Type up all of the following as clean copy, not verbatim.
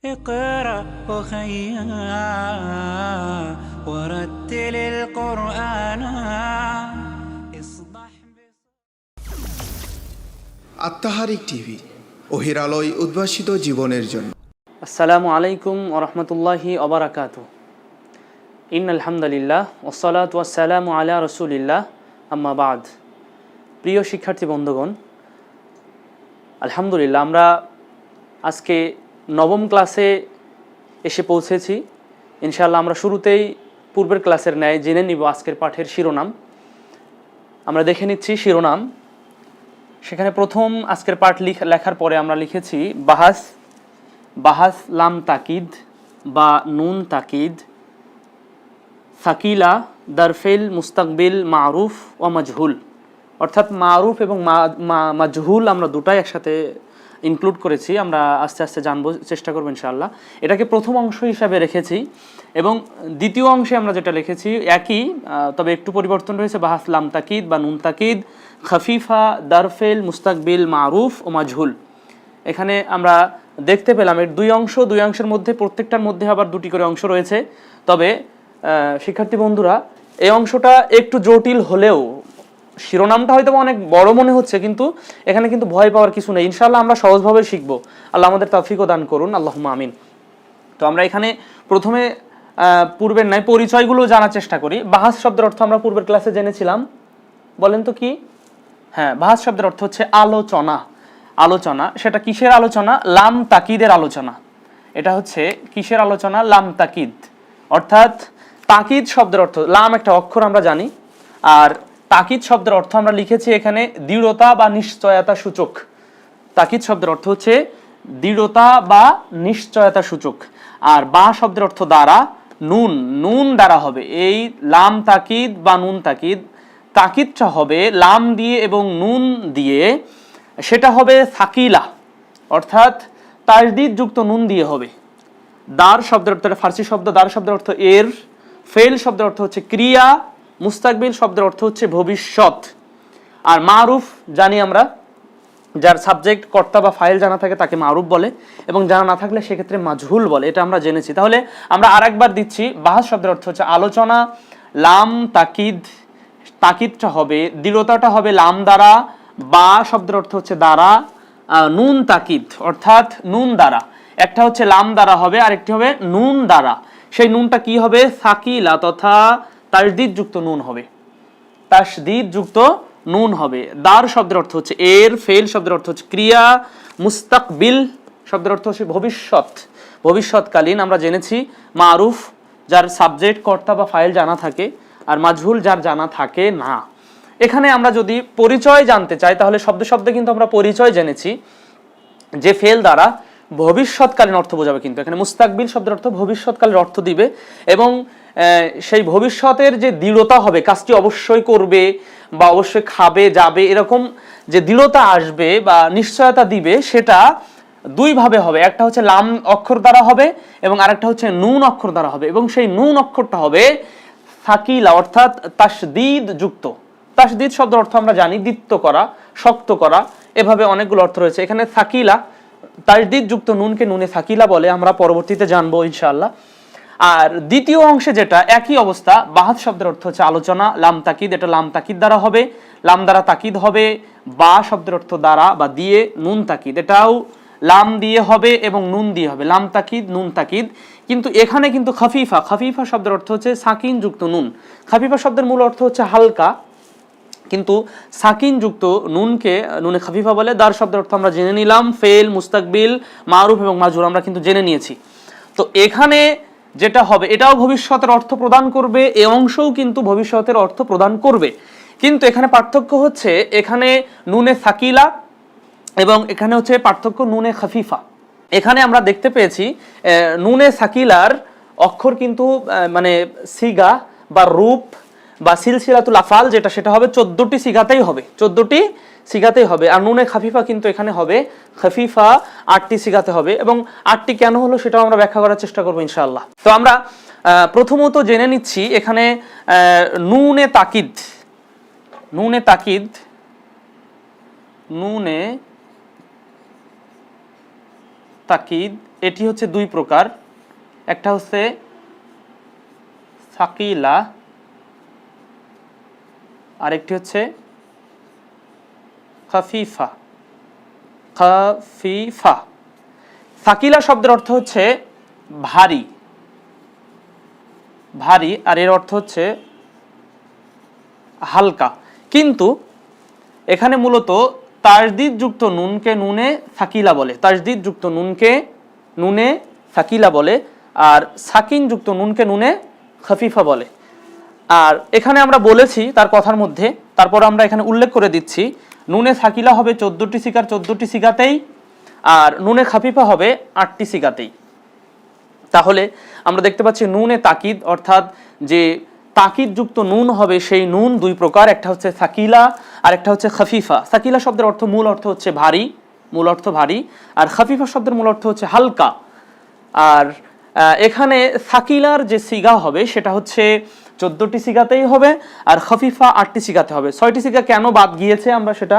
اقرأ أخيا ورتل القرآن اصبح আত্মাহারিক TV ওহির আলোয় উদ্ভাসিত জীবনের জন্য। আসসালামু আলাইকুম ওয়া রাহমাতুল্লাহি ওয়া বারাকাতুহু। ইন্নাল হামদুলিল্লাহ ওয়াসসালাতু ওয়াসসালামু আলা রাসূলিল্লাহ আম্মা বাদ। প্রিয় শিক্ষার্থী বন্ধুগণ, আলহামদুলিল্লাহ আমরা আজকে নবম ক্লাসে এসে পৌঁছেছি। ইনশাআল্লাহ আমরা শুরুতেই পূর্বের ক্লাসের ন্যায় জেনে নিব আজকের পাঠের শিরোনাম। আমরা দেখে নিচ্ছি শিরোনাম। সেখানে প্রথম আজকের পাঠ লেখার পরে আমরা লিখেছি বাহাস লাম তাকিদ বা নুন তাকিদ সাকিলা দারফেল মুস্তাকবিল মারুফ ও মাজহুল, অর্থাৎ মারুফ এবং মাজহুল আমরা দুটাই একসাথে ইনক্লুড করেছি। আমরা আস্তে আস্তে জানবো, চেষ্টা করবো ইনশাআল্লাহ। এটাকে প্রথম অংশ হিসাবে রেখেছি এবং দ্বিতীয় অংশে আমরা যেটা লিখেছি একই, তবে একটু পরিবর্তন রয়েছে। বাহাস লাম তাকিদ বা নুন তাকিদ খাফিফা দারফেল মুস্তাকবিল মারুফ ও মাজহুল। এখানে আমরা দেখতে পেলাম এর দুই অংশের মধ্যে প্রত্যেকটার মধ্যে আবার দুটি করে অংশ রয়েছে। তবে শিক্ষার্থী বন্ধুরা, এই অংশটা একটু জটিল হলেও শিরোনামটা হয়তো অনেক বড় মনে হচ্ছে, কিন্তু এখানে কিন্তু ভয় পাওয়ার কিছু নেই। ইনশাআল্লাহ আমরা সহজভাবে শিখবো। আল্লাহ আমাদের তৌফিকও দান করুন, আল্লাহুম্মা আমিন। তো আমরা এখানে প্রথমে পূর্বের ন্যায় পরিচয়গুলো জানার চেষ্টা করি। বাহাস শব্দের অর্থ আমরা পূর্বের ক্লাসে জেনেছিলাম। বলেন তো কি? হ্যাঁ, বাহাস শব্দের অর্থ হচ্ছে আলোচনা। সেটা কিসের আলোচনা? লাম তাকিদের আলোচনা। এটা হচ্ছে কিসের আলোচনা? লাম তাকিদ। অর্থাৎ তাকিদ শব্দের অর্থ, লাম একটা অক্ষর আমরা জানি, আর তাকিদ শব্দের অর্থ আমরা লিখেছি এখানে দৃঢ়তা বা নিশ্চয়তা সূচক। তাকিদ শব্দের অর্থ হচ্ছে দৃঢ়তা বা নিশ্চয়তা সূচক। আর বা শব্দের অর্থ দ্বারা, নুন দ্বারা হবে। এই লাম তাকিদ বা নুন তাকিদ, তাকিদটা হবে লাম দিয়ে এবং নুন দিয়ে, সেটা হবে সাকিলা, অর্থাৎ তাসদিদ যুক্ত নুন দিয়ে হবে। দার শব্দের অর্থ, ফার্সি শব্দ, দার শব্দের অর্থ এর, ফেল শব্দের অর্থ হচ্ছে ক্রিয়া, মুস্তাকবিল শব্দের অর্থ হচ্ছে ভবিষ্যৎ। আর মারুফ জানি আমরা, যার সাবজেক্ট কর্তা বা ফাইল জানা থাকে তাকে মারুফ বলে, এবং জানা না থাকলে সেক্ষেত্রে মাজহুল বলে। এটা আমরা জেনেছি। তাহলে আমরা আরেকবার দিচ্ছি। বাহাস শব্দের অর্থ হচ্ছে আলোচনা, লাম তাকিদ, তাকিদটা হবে, দৃঢ়তাটা হবে লাম দ্বারা, বা শব্দের অর্থ হচ্ছে দ্বারা, নুন তাকিদ অর্থাৎ নুন দ্বারা। একটা হচ্ছে লাম দ্বারা হবে, আরেকটি হবে নুন দ্বারা। সেই নুনটা কি হবে? সাকিলা তথা তাসদিদ যুক্ত নুন হবে। তাসদিদ যুক্ত নুন হবে। দার শব্দের অর্থ হচ্ছে এর, ফেল শব্দের অর্থ হচ্ছে ক্রিয়া, মুস্তাকবিল শব্দের অর্থ হচ্ছে ভবিষ্যৎকালীন। আমরা জেনেছি মারুফ যার সাবজেক্ট কর্তা বা ফাইল জানা থাকে, আর মাজহুল যার জানা থাকে না। এখানে আমরা যদি পরিচয় জানতে চাই তাহলে শব্দে কিন্তু আমরা পরিচয় জেনেছি যে ফেল দ্বারা ভবিষ্যৎকালীন অর্থ বোঝাবে। কিন্তু এখানে মুস্তাকবিল শব্দের অর্থ ভবিষ্যৎকালের অর্থ দিবে, এবং সেই ভবিষ্যতের যে দৃঢ়তা হবে, কাজটি অবশ্যই করবে বা অবশ্যই খাবে যাবে, এরকম যে দৃঢ়তা আসবে বা নিশ্চয়তা দিবে, সেটা দুইভাবে হবে। একটা হচ্ছে লাম অক্ষর দ্বারা হবে এবং আরেকটা হচ্ছে নুন অক্ষর দ্বারা হবে, এবং সেই নুন অক্ষরটা হবে সাকিলা অর্থাৎ তাসদিদ যুক্ত। তাসদিদ শব্দের অর্থ আমরা জানি দৃপ্ত করা, শক্ত করা, এভাবে অনেকগুলো অর্থ রয়েছে। এখানে সাকিলা, তাসদিদ যুক্ত নুনকে নুনে সাকিলা বলে, আমরা পরবর্তীতে জানবো ইনশাআল্লাহ। আর দ্বিতীয় অংশে যেটা একই অবস্থা, বাহাত শব্দের অর্থ হচ্ছে আলোচনা, লাম তাকিদ, এটা লাম তাকিদ দ্বারা হবে, লাম দ্বারা তাকিদ হবে। বা শব্দের অর্থ দ্বারা বা দিয়ে, নুন তাকিদ, এটাও লাম দিয়ে হবে এবং নুন দিয়ে হবে, লাম তাকিদ নুন তাকিদ। কিন্তু এখানে কিন্তু খাফিফা শব্দের অর্থ হচ্ছে সাকিন যুক্ত নুন। খাফিফা শব্দের মূল অর্থ হচ্ছে হালকা, কিন্তু সাকিন যুক্ত নুনকে নুনে খাফিফা বলে। দার শব্দের অর্থ আমরা জেনে নিলাম, ফেল, মুস্তাকবিল, মারুফ এবং মাজহুল আমরা কিন্তু জেনে নিয়েছি। তো এখানে যেটা হবে, এটাও ভবিষ্যতের অর্থ প্রদান করবে, এ অংশও কিন্তু ভবিষ্যতের অর্থ প্রদান করবে। কিন্তু এখানে পার্থক্য হচ্ছে, এখানে নুনে সাকিলা এবং এখানে হচ্ছে পার্থক্য নুনে খাফিফা। এখানে আমরা দেখতে পেয়েছি নুনে সাকিলার অক্ষর কিন্তু মানে সিগা বা রূপ বা সিলসিলাতুল আফআল যেটা, সেটা হবে 14টি সিগাতেই হবে। আর নুনে খাফিফা কিন্তু এখানে হবে খাফিফা 8টি সিগাতে হবে, এবং 8টি কেন হলো সেটাও আমরা ব্যাখ্যা করার চেষ্টা করবো ইনশাআল্লাহ। তো আমরা প্রথমত জেনে নিচ্ছি এখানে নুনে তাকিদ এটি হচ্ছে দুই প্রকার, একটা হচ্ছে সাকিলা, আরেকটি হচ্ছে খাফিফা। খাফিফা, সাকিলা শব্দের অর্থ হচ্ছে ভারী, ভারী, আর এর অর্থ হচ্ছে হালকা। কিন্তু এখানে মূলত তাজদিদ যুক্ত নুনকে নুনে সাকিলা বলে, তাজদিদ যুক্ত নুনকে নুনে সাকিলা বলে, আর সাকিন যুক্ত নুনকে নুনে খাফিফা বলে। আর এখানে আমরা বলেছি তার কথার মধ্যে, তারপর আমরা এখানে উল্লেখ করে দিচ্ছি, নুনে সাকিলা হবে 14টি সিগার 14টি সিগাতেই, আর নুনে খাফিফা হবে 8টি সিগাতেই। তাহলে আমরা দেখতে পাচ্ছি নুনে তাকিদ, অর্থাৎ যে তাকিদ যুক্ত নুন হবে সেই নুন দুই প্রকার, একটা হচ্ছে সাকিলা আর একটা হচ্ছে খাফিফা। সাকিলা শব্দের অর্থ মূল অর্থ হচ্ছে ভারী, মূল অর্থ ভারী, আর খাফিফা শব্দের মূল অর্থ হচ্ছে হালকা। আর এখানে সাকিলার যে সিগা হবে সেটা হচ্ছে 14টি সিগাতেই হবে, আর খাফিফা 8টি সিগাতে হবে। 6টি সিগা কেন বাদ গিয়েছে আমরা সেটা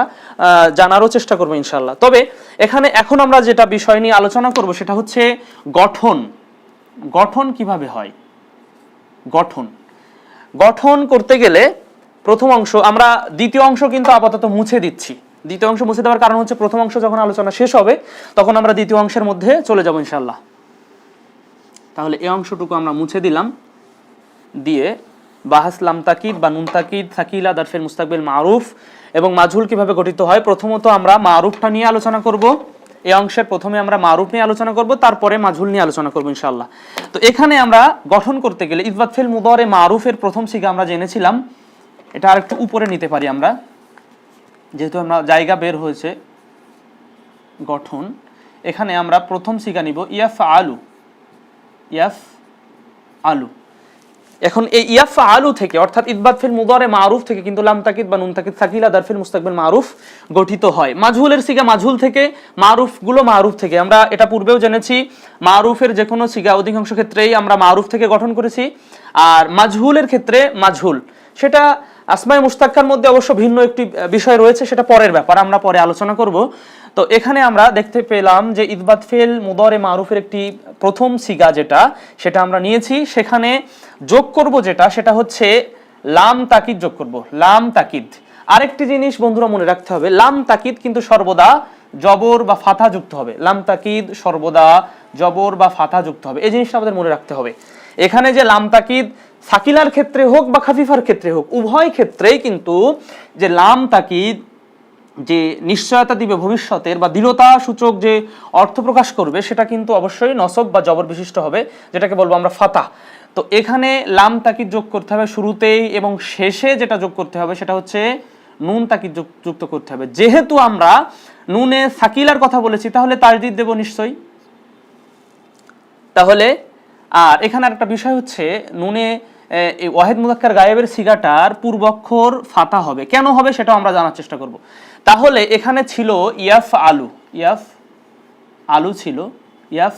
জানারও চেষ্টা করবো ইনশাল্লাহ। তবে এখানে এখন আমরা যেটা বিষয় নিয়ে আলোচনা করব সেটা হচ্ছে গঠন। গঠন কিভাবে হয়? গঠন গঠন করতে গেলে প্রথম অংশ, আমরা দ্বিতীয় অংশ কিন্তু আপাতত মুছে দিচ্ছি। দ্বিতীয় অংশ মুছে দেওয়ার কারণ হচ্ছে প্রথম অংশ যখন আলোচনা শেষ হবে তখন আমরা দ্বিতীয় অংশের মধ্যে চলে যাব ইনশাল্লাহ। তাহলে এই অংশটুকু আমরা মুছে দিলাম, দিয়ে বাহাস লাম তাকিদ বা নুন তাকিদ, সাকিলা, দারফেল মুস্তাকবিল, মারুফ এবং মাজহুল কিভাবে গঠিত হয়। প্রথমত আমরা মারুফটা নিয়ে আলোচনা করব। এই অংশের প্রথমে আমরা মারুফ নিয়ে আলোচনা করব, তারপরে মাজহুল নিয়ে আলোচনা করব ইনশাআল্লাহ। তো এখানে আমরা গঠন করতে গেলে ইসবাত ফিল মুদারে মারুফের প্রথম সিগা আমরা জেনেছিলাম, এটা আরেকটু উপরে নিতে পারি আমরা, যেহেতু আমরা জায়গা বের হয়েছে। গঠন, এখানে আমরা প্রথম সিগা নিব ইয়াফ আলু, ইয়াফ আলু। এখন এই ইয়াফ আলু থেকে, অর্থাৎ ইসবাত ফিল মুদারে মারুফ থেকে কিন্তু লাম তাকিদ বা নুন তাকিদ, সাকিলা, দারফিল মুস্তাকবিল, মারুফ গঠিত হয়। মাজহুলের সিগা মাজহুল থেকে, মারুফ গুলো মারুফ থেকে। আমরা এটা পূর্বেও জেনেছি, মারুফের যে কোনো সিগা অধিকাংশ ক্ষেত্রেই আমরা মারুফ থেকে গঠন করেছি, আর মাজহুলের ক্ষেত্রে মাজহুল। সেটা আসমায়ে মুশতাক্কার মধ্যে অবশ্য ভিন্ন একটি বিষয় রয়েছে, সেটা পরের ব্যাপার, আমরা পরে আলোচনা করব। তো এখানে আমরা দেখতে পেলাম যে ইসবাত ফিল মুদারে মারুফের একটি প্রথম সিগা যেটা, সেটা আমরা নিয়েছি। সেখানে যোগ করব যেটা, সেটা হচ্ছে লাম তাকিদ যোগ করব, লাম তাকিদ। আরেকটি জিনিস বন্ধুরা মনে রাখতে হবে, লাম তাকিদ কিন্তু সর্বদা জবর বা ফাথা যুক্ত হবে। লাম তাকিদ সর্বদা জবর বা ফাথা যুক্ত হবে, এই জিনিসটা আমাদের মনে রাখতে হবে। এখানে যে লাম তাকিদ সাকিলার ক্ষেত্রে হোক বা খাফিফার ক্ষেত্রে হোক, উভয় ক্ষেত্রেই কিন্তু যে লাম তাকিদ যে নিশ্চয়তা দিবে ভবিষ্যতের বা দৃঢ়তা সূচক যে অর্থ প্রকাশ করবে, সেটা কিন্তু অবশ্যই নসব বা জবর বিশিষ্ট হবে, যেটাকে বলবো আমরা ফাতা। তো এখানে লাম তাকিদ যোগ করতে হবে শুরুতেই, এবং শেষে যেটা যোগ করতে হবে সেটা হচ্ছে নুন তাকিদ যুক্ত করতে হবে। যেহেতু আমরা নুনে সাকিলার কথা বলেছি, তাহলে তাজদিদ দেব নিশ্চয়ই। তাহলে আর এখানে একটা বিষয় হচ্ছে, নুনে ওয়াহিদ মুযাক্কার গায়েবের সিগাটার পূর্বাক্ষর ফাতা হবে। কেন হবে সেটাও আমরা জানার চেষ্টা করব। তাহলে এখানে ছিল ইয়াফ আলু, ইয়াফ আলু ছিল, ইয়াফ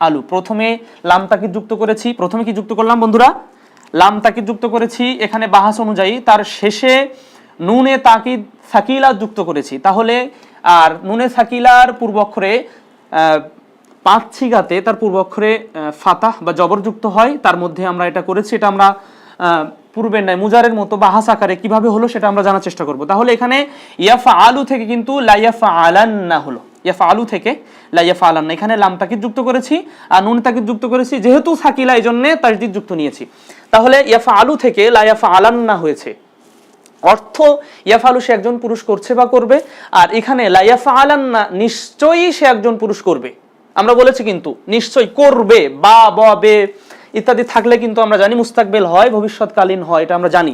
আলু। প্রথমে লাম তাকিদ যুক্ত করেছি, প্রথমে কি যুক্ত করলাম বন্ধুরা? লাম তাকিদ যুক্ত করেছি। এখানে বাহাস অনুযায়ী তার শেষে নুনে তাকিদ সাকিলা যুক্ত করেছি। তাহলে আর নুনে সাকিলার পূর্বাক্ষরে 5 সিগাতে তার পূর্বাক্ষরে ফাতাহ বা জবর যুক্ত হয়। তার মধ্যে আমরা এটা করেছি, এটা আমরা পূর্বের নাই মুজারের মতো বাহাস আকারে কিভাবে হলো সেটা আমরা জানার চেষ্টা করব। তাহলে এখানে ইয়াফা আলু থেকে কিন্তু লা ইয়াফা আলান্না হলো, ইয়াফা আলু থেকে লা ইয়াফা আলান্না। এখানে লাম তাকিদ যুক্ত করেছি আর নুন তাকিদ যুক্ত করেছি, যেহেতু সাকিলা এই জন্য তাজদিদ যুক্ত নিয়েছি। তাহলে ইয়াফা আলু থেকে লা ইয়াফা আলান্না হয়েছে, অর্থ ইয়াফা আলু সে একজন পুরুষ করছে বা করবে, আর এখানে লা ইয়াফা আলান্না নিশ্চয়ই সে একজন পুরুষ করবে। আমরা বলেছি কিন্তু নিশ্চয় করবে, বা বে ইত্যাদি থাকলে কিন্তু আমরা জানি মুস্তাকবিল হয়, ভবিষ্যৎকালীন হয়, এটা আমরা জানি।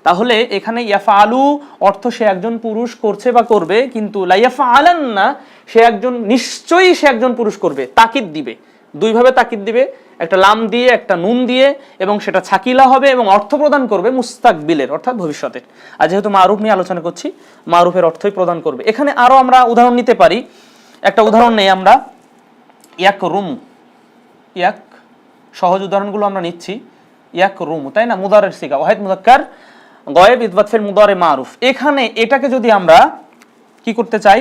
তাহলে এখানে ইয়াফা আলু অর্থ সে একজন পুরুষ করছে বা করবে, কিন্তু লা ইয়াফা আলান্না সে একজন নিশ্চয়ই সে একজন পুরুষ করবে। তাকিদ দিবে, দুইভাবে তাকিদ দিবে, একটা লাম দিয়ে একটা নুন দিয়ে, এবং সেটা ছাকিলা হবে এবং অর্থ প্রদান করবে মুস্তাকবিলের অর্থাৎ ভবিষ্যতের। আর যেহেতু মারুফ নিয়ে আলোচনা করছি, মারুফের অর্থই প্রদান করবে। এখানে আরো আমরা উদাহরণ নিতে পারি, একটা উদাহরণ নেই আমরা, ইয়াক রুমু, ইয়াক, সহজ উদাহরণগুলো আমরা নিচ্ছি। ইয়াক রুমু, তাই না, মুদারের সিগা, ওয়াহিদ মুযাক্কার গায়েব ইসবাত ফিল মুদারে মারুফ। এখানে এটাকে যদি আমরা কি করতে চাই,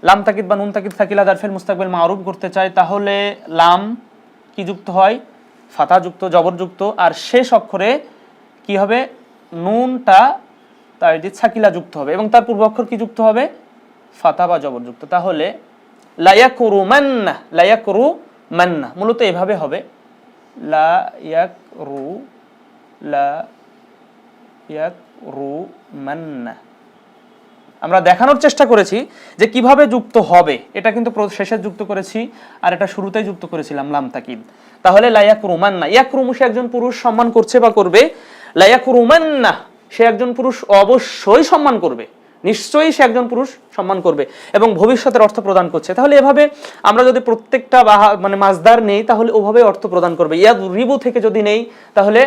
লাম তাকিদ বা নুন তাকিদ সাকিলা জারফেল মুস্তাকবিল মারুফ করতে চাই, তাহলে লাম কি যুক্ত হয়? ফাতা যুক্ত, জবর যুক্ত, আর শেষ অক্ষরে কি হবে? নুনটা তাজদিদ সাকিলা যুক্ত হবে এবং তার পূর্ব অক্ষর কি যুক্ত হবে? ফাতা বা জবর যুক্ত। তাহলে লা ইয়াকরুমান্না, লা ইয়াকরুমান্না মূলত এভাবে হবে, লা ইয়াকরুমান্না। আমরা দেখানোর চেষ্টা করেছি যে কিভাবে যুক্ত হবে, এটা কিন্তু শেষে যুক্ত করেছি আর এটা শুরুতেই যুক্ত করেছিলাম লাম তাকিদ। তাহলে লা ইয়াকরুমান্না, ইয়াকরুমু সে একজন পুরুষ সম্মান করছে বা করবে, লা ইয়াকরুমান্না সে একজন পুরুষ অবশ্যই সম্মান করবে, নিশ্চয়ই সে একজন পুরুষ সম্মান করবে এবং ভবিষ্যতের অর্থ প্রদান করছে। তাহলে এভাবে আমরা যদি প্রত্যেকটা মানে মাজদার নেই তাহলে ওভাবে অর্থ প্রদান করবে। ইয়াদরিবু থেকে যদি নেই তাহলে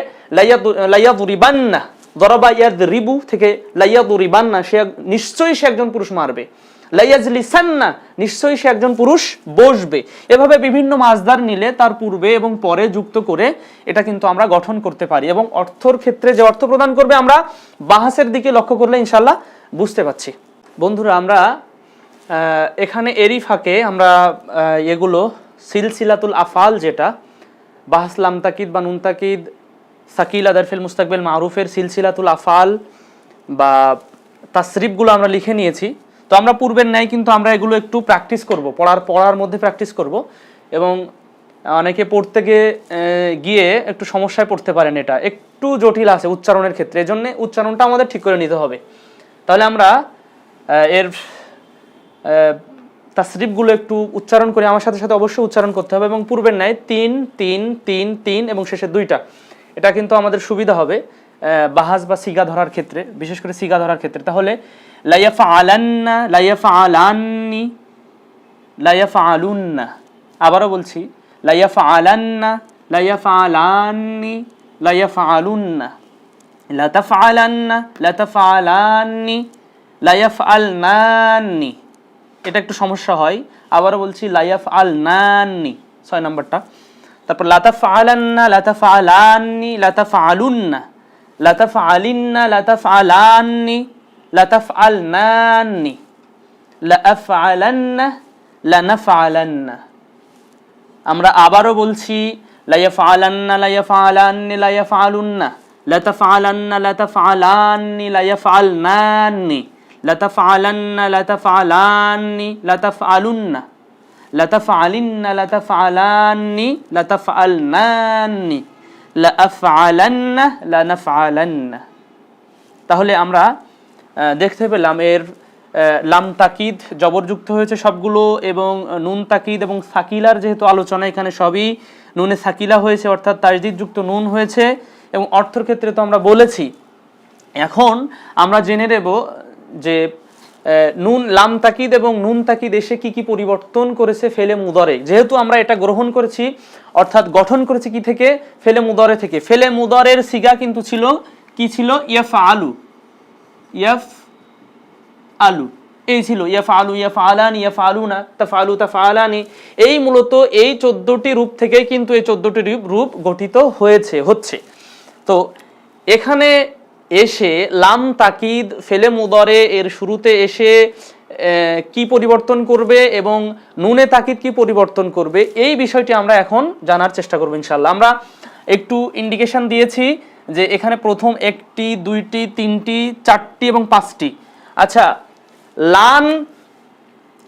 লা ইয়াদরিবান্না, দরাবা ইয়াদরিবু থেকে লা ইয়াদরিবান্না সে নিশ্চয়ই সে একজন পুরুষ মারবে, লা ইয়াজলিসান্না নিশ্চয়ই সে একজন পুরুষ বসবে। এভাবে বিভিন্ন মাজদার নিলে তার পূর্বে এবং পরে যুক্ত করে এটা কিন্তু আমরা গঠন করতে পারি এবং অর্থর ক্ষেত্রে যে অর্থ প্রদান করবে আমরা বাহাসের দিকে লক্ষ্য করলে ইনশাআল্লাহ বুঝতে পাচ্ছি। বন্ধুরা, আমরা এখানে এরই ফাঁকে আমরা এগুলো সিলসিলাতুল আফাল, যেটা বাহাস লাম তাকিদ বা নুন তাকিদ সাকিলা জারফিল মুস্তাকবিল মারুফের সিলসিলাতুল আফাল বা তাসরিফগুলো আমরা লিখে নিয়েছি। তো আমরা পূর্বের ন্যায় কিন্তু আমরা এগুলো একটু প্র্যাকটিস করব, পড়ার মধ্যে প্র্যাকটিস করব এবং অনেকে পড়তে গিয়ে একটু সমস্যায় পড়তে পারেন, এটা একটু জটিল আছে উচ্চারণের ক্ষেত্রে, এজন্য উচ্চারণটা আমাদের ঠিক করে নিতে হবে। তাহলে আমরা এর তাসরিফগুলো একটু উচ্চারণ করে আমার সাথে সাথে অবশ্যই উচ্চারণ করতে হবে এবং পূর্বের ন্যায় 3 3 3 3 এবং শেষে 2টা, এটা কিন্তু আমাদের সুবিধা হবে বাহাস বা সিগা ধরার ক্ষেত্রে, বিশেষ করে সিগা ধরার ক্ষেত্রে। তাহলে লা ইয়াফআলান্না, লা ইয়াফআলান্নি, লা ইয়াফআলুন্না, আবারও বলছি লা ইয়াফআলান্না, লা ইয়াফআলান্নি, লা ইয়াফআলুন্না, লা তাফআলান্না, লা তাফআলান্নি, লা ইয়াফআলনান্নি। এটা একটু সমস্যা হয়, আবারও বলছি লা ইয়াফআলনান্নি 6 নম্বরটা। তারপর লা তাফআলান্না, লা তাফআলান্নি, লা তাফআলুন্না, লা তাফআলিন্না, লা তাফআলান্নি, লা তাফআলনান্নি, লা আফআলান্না, লা নাফআলান্না। আমরা আবারও বলছি লা ইয়াফআলান্না, লা ইয়াফআলান্নি, লা ইয়াফআলুন্না, লা তাফআলান্না, লা তাফআলান্নি, লা ইয়াফআলনান্নি, লা তাফআলান্না, লা তাফআলান্নি, লা তাফআলুন্না, লা তাফআলিন্না, লা তাফআলান্নি, লা তাফআলনান্নি, লা আফআলান্না, লা নাফআলান্না। তাহলে আমরা দেখতে পেলাম এর লাম তাকিদ জবরযুক্ত হয়েছে সবগুলো এবং নুন তাকিদ এবং সাকিলার যেহেতু আলোচনা, এখানে সবই নুনে সাকিলা হয়েছে, অর্থাৎ তাজদিদ যুক্ত নুন হয়েছে এবং অর্থের ক্ষেত্রে তো আমরা বলেছি। এখন আমরা জেনে নেব যে নুন লাম তাকিদ এবং নুন তাকিদ এসে কি কি পরিবর্তন করেছে ফেলে মুদরে। যেহেতু আমরা এটা গ্রহণ করেছি অর্থাৎ গঠন করেছি কি থেকে? ফেলে মুদরে থেকে। ফেলে মুদরের সিগা কিন্তু ছিল কি? ছিল ইয়াফআলু, ইয়াফআলু, এই ছিল ইয়াফআলু, ইয়াফআলানি, ইয়াফআলুনা, তাফআলু, তাফআলানি। এই মূলত এই 14টি রূপ থেকে কিন্তু এই 14টি রূপ গঠিত হচ্ছে। তো এখানে এসে লাম তাকিদ ফেলে মুদরে এর শুরুতে এসে কি পরিবর্তন করবে এবং নুনে তাকিদ কি পরিবর্তন করবে, এই বিষয়টি আমরা এখন জানার চেষ্টা করব ইনশাআল্লাহ। আমরা একটু ইন্ডিকেশন দিয়েছি যে এখানে প্রথম 1টি 2টি 3টি 4টি এবং 5টি। আচ্ছা, লান,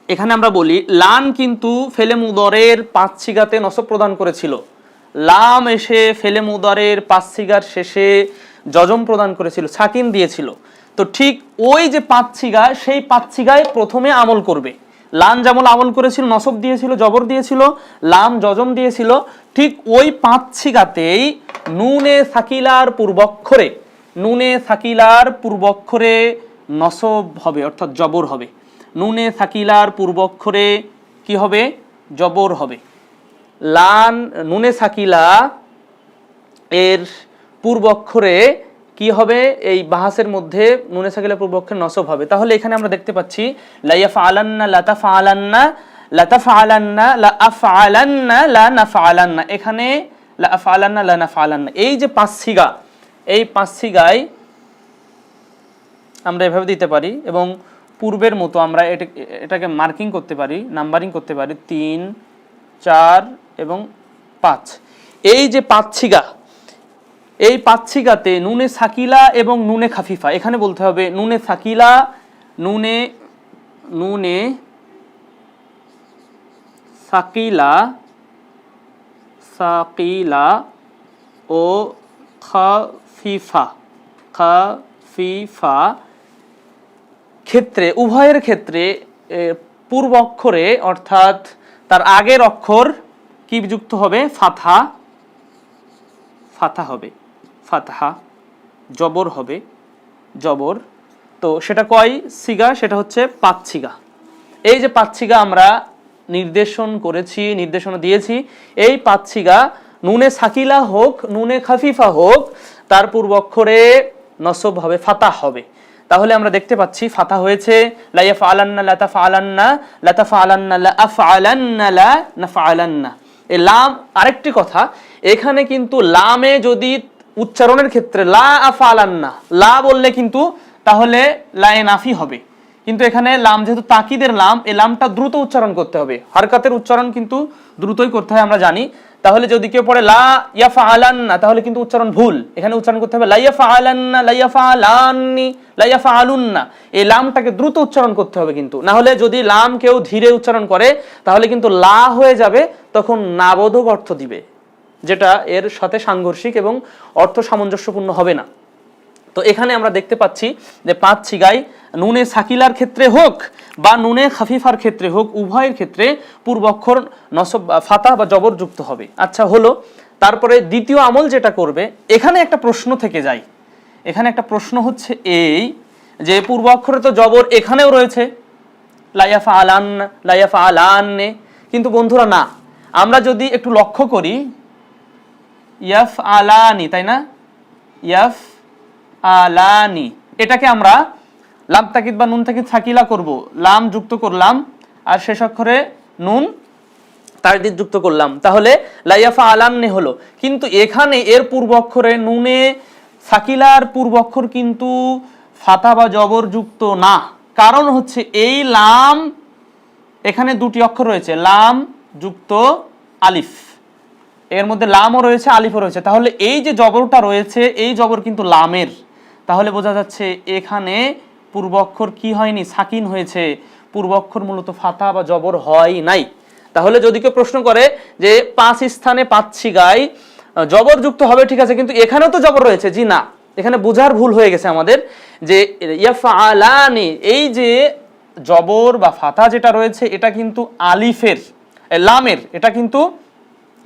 এখানে আমরা বলি লান কিন্তু ফেলে মুদরের 5 সিগাতে নসব প্রদান করেছিল। লাম এসে ফেলে মুদরের 5 সিগার শেষে জজম প্রদান করেছিল, সাকিন দিয়েছিল। তো ঠিক ওই যে 5 সিগা, সেই 5 সিগায় প্রথমে আমল করবে। লান যেমন আমল করেছিল, নসব দিয়েছিল, জবর দিয়েছিল, লাম জজম দিয়েছিল, ঠিক ওই 5 সিগাতেই নুনে সাকিলার পূর্বক্ষরে নসব হবে অর্থাৎ জবর হবে। নুনে সাকিলার পূর্বক্ষরে কি হবে? জবর হবে। লান নুনে সাকিলা এর পূর্বক্ষরে কি হবে? এই বাহাসের মধ্যে নুনে সাকিলা পূর্বক্ষরে নসব হবে। তাহলে এখানে আমরা দেখতে পাচ্ছি লা ইয়াফআলান্না, লা তাফআলান্না, লা তাফআলান্না, লা আফআলান্না, লা নাফআলান্না। এখানে লা আফআলান্না, লা নাফআলান্না, এই যে 5 সিগা, এই 5 সিগায় আমরা এভাবে দিতে পারি এবং পূর্বের মতো আমরা এটাকে মার্কিং করতে পারি, নাম্বারিং করতে পারি 3, 4 এবং 5। এই যে 5 সিগা, এই 5 সিগাতে নুনে সাকিলা এবং নুনে খাফিফা, এখানে বলতে হবে নুনে সাকিলা, নুনে সাকিলা ও খাফিফা ক্ষেত্রে, উভয়ের ক্ষেত্রে পূর্ব অক্ষরে অর্থাৎ তার আগের অক্ষর কি যুক্ত হবে? ফাথা হবে, ফাতহা, জবর হবে, জবর। তো সেটা কয় সিগা? সেটা হচ্ছে 5 সিগা। এই যে 5 সিগা আমরা নির্দেশনা দিয়েছি, এই 5 সিগা নুনে সাকিলা হোক, নুনে খাফিফা হোক, তার পূর্ব অক্ষরে নসব হবে, ফাতা হবে। তাহলে আমরা দেখতে পাচ্ছি ফাতা হয়েছে লা ইয়াফআলান্না, লা তাফআলান্না, লা তাফআলান্না, লা আফআলান্না, লা নাফআলান্না। এই লাম, আরেকটি কথা, এখানে কিন্তু লামে যদি উচ্চারণের ক্ষেত্রে লা আফআলান্না, লা বললে কিন্তু তাহলে লায়ে নাফি হবে, কিন্তু এখানে লাম যেহেতু তাকিদের লাম, এই লামটা দ্রুত উচ্চারণ করতে হবে, হারকাতের উচ্চারণ কিন্তু দ্রুতই করতে হয় আমরা জানি। তাহলে যদি কেউ পড়ে লা ইয়াফআলান্না, তাহলে কিন্তু উচ্চারণ ভুল, এখানে উচ্চারণ করতে হবে লা ইয়াফআলান্না, লা ইয়াফআলান্নি, লা ইয়াফআলুন্না। এই লামটাকে দ্রুত উচ্চারণ করতে হবে কিন্তু, না হলে যদি লাম কেউ ধীরে উচ্চারণ করে তাহলে কিন্তু লা হয়ে যাবে, তখন নাবোধক অর্থ দিবে, যেটা এর সাথে সাংঘর্ষিক এবং অর্থ সামঞ্জস্যপূর্ণ হবে না। তো এখানে আমরা দেখতে পাচ্ছি যে 5 সিগাই নুনে সাকিলার ক্ষেত্রে হোক বা নুনে খাফিফার ক্ষেত্রে হোক, উভয়ের ক্ষেত্রে পূর্বাক্ষর নসব, ফাতা বা জবর যুক্ত হবে। আচ্ছা হলো, তারপরে দ্বিতীয় আমল যেটা করবে, এখানে একটা প্রশ্ন থেকে যায়। এখানে একটা প্রশ্ন হচ্ছে এই যে পূর্বাক্ষরে তো জবর এখানেও রয়েছে লা ইয়াফআলান্না, লা ইয়াফআলান্নে, কিন্তু বন্ধুরা না, আমরা যদি একটু লক্ষ্য করি ইয়াফআলানি, তাই না? ইয়াফআলানি, এটাকে আমরা লাম তাকিদ বা নুন তাকিদ সাকিলা করব, লাম যুক্ত করলাম আর শেষ অক্ষরে নুন তারদিদ যুক্ত করলাম, তাহলে লা ইয়াফআলান্নি হলো। কিন্তু এখানে এর পূর্ব অক্ষরে নুনে সাকিলার পূর্ব অক্ষর কিন্তু ফাতা বা জবর যুক্ত না, কারণ হচ্ছে এই লাম, এখানে দুটি অক্ষর রয়েছে, লাম যুক্ত আলিফ, এর মধ্যে লামও রয়েছে আলিফও রয়েছে, তাহলে এই যে জবরটা রয়েছে এই জবর কিন্তু লামের, তাহলে বোঝা যাচ্ছে এখানে পূর্ব অক্ষর কি হয়নি? সাকিন হয়েছে, পূর্ব অক্ষর মূলত ফাতা বা জবর হয় নাই। তাহলে যদি কেউ প্রশ্ন করে যে 5 স্থানে 5 সিগায় জবর যুক্ত হবে, ঠিক আছে, কিন্তু এখানেও তো জবর রয়েছে, জি না, এখানে বোঝার ভুল হয়ে গেছে আমাদের, যে ইয়াফআলানি, এই যে জবর বা ফাতা যেটা রয়েছে এটা কিন্তু আলিফের, লামের, এটা কিন্তু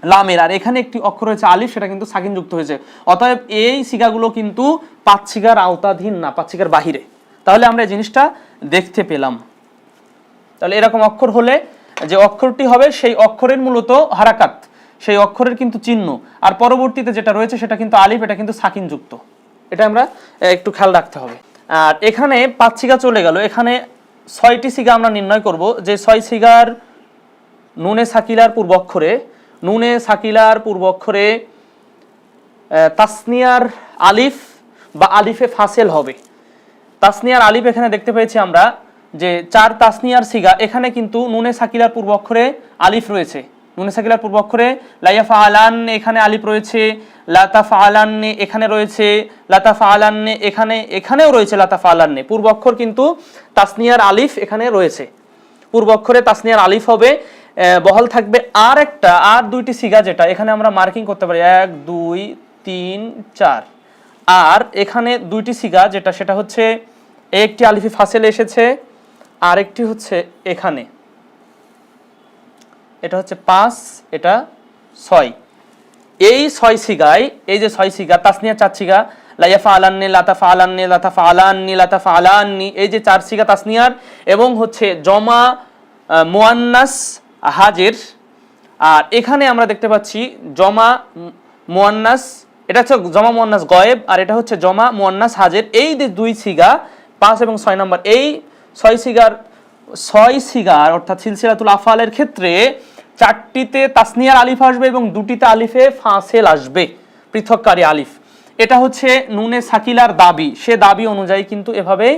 লামের, আর এখানে একটি অক্ষর রয়েছে আলিফ, সেটা কিন্তু সাকিন যুক্ত হয়েছে। অতএব এই সিগাগুলো কিন্তু 5 সিগার আওতাধীন না, 5 সিগার বাহিরে। তাহলে আমরা এই জিনিসটা দেখতে পেলাম। তাহলে এরকম অক্ষর হলে যে অক্ষরটি হবে সেই অক্ষরের মূলত হারাকাত, সেই অক্ষরের কিন্তু চিহ্ন, আর পরবর্তীতে যেটা রয়েছে সেটা কিন্তু আলিফ, এটা কিন্তু সাকিন যুক্ত, এটা আমরা একটু খেয়াল রাখতে হবে। আর এখানে 5 সিগা চলে গেল, এখানে 6টি সিগা আমরা নির্ণয় করব, যে 6 সিগার নুনে সাকিলার পূর্ব অক্ষরে, নুনে সাকিলার পূর্ব অক্ষরে তাসনিয়ার আলিফ বা আলিফে ফাসেল হবে। তাসনিয়ার আলিফ এখানে দেখতে পেয়েছি আমরা যে 4 তাসনিয়ার সিগা, এখানে কিন্তু নুনে সাকিলার পূর্ব অক্ষরে আলিফ রয়েছে, নুনে সাকিলার পূর্ব অক্ষরে লা ইয়াফআলান্নি, এখানে আলিফ রয়েছে, লা তাফআলান্নি এখানে রয়েছে, লা তাফআলান্নি এখানেও রয়েছে, লা তাফআলান্নি, পূর্ব অক্ষর কিন্তু তাসনিয়ার আলিফ এখানে রয়েছে, পূর্ব অক্ষরে তাসনিয়ার আলিফ হবে, বহাল থাকবে। আর 2টি সিগা যেটা এখানে আমরা মার্কিং করতে পারি 1 2 3 4, আর এখানে 2টি সিগা যেটা সেটা হচ্ছে একটি আলিফি ফাসেল এসেছে, আর একটি হচ্ছে এখানে, এটা হচ্ছে 5, এটা 6। এই 6 সিগায়, এই যে 6 সিগা তাসনিয়া 4 সিগা, লা ইয়াফআলান্নি, লা তাফআলান্নি, লা তাফআলান্নি, লা তাফআলান্নি, এই যে 4 সিগা তাসনিয়ার, এবং হচ্ছে জমা মুয়ান্নাস হাজের, আর এখানে আমরা দেখতে পাচ্ছি জমা মুয়ান্নাস, এটা হচ্ছে জমা মুয়ান্নাস গয়েব, আর এটা হচ্ছে জমা মুয়ান্নাস হাজের। এই যে 2 সিগা 5 এবং 6 নম্বর, এই 6 সিগার অর্থাৎ সিলসিলাতুল আফআলের ক্ষেত্রে 4টিতে তাসনিয়ার আলিফ আসবে এবং 2টিতে আলিফে ফাসেল আসবে, পৃথককারী আলিফ। এটা হচ্ছে নুনে সাকিলার দাবি, সে দাবি অনুযায়ী কিন্তু এভাবে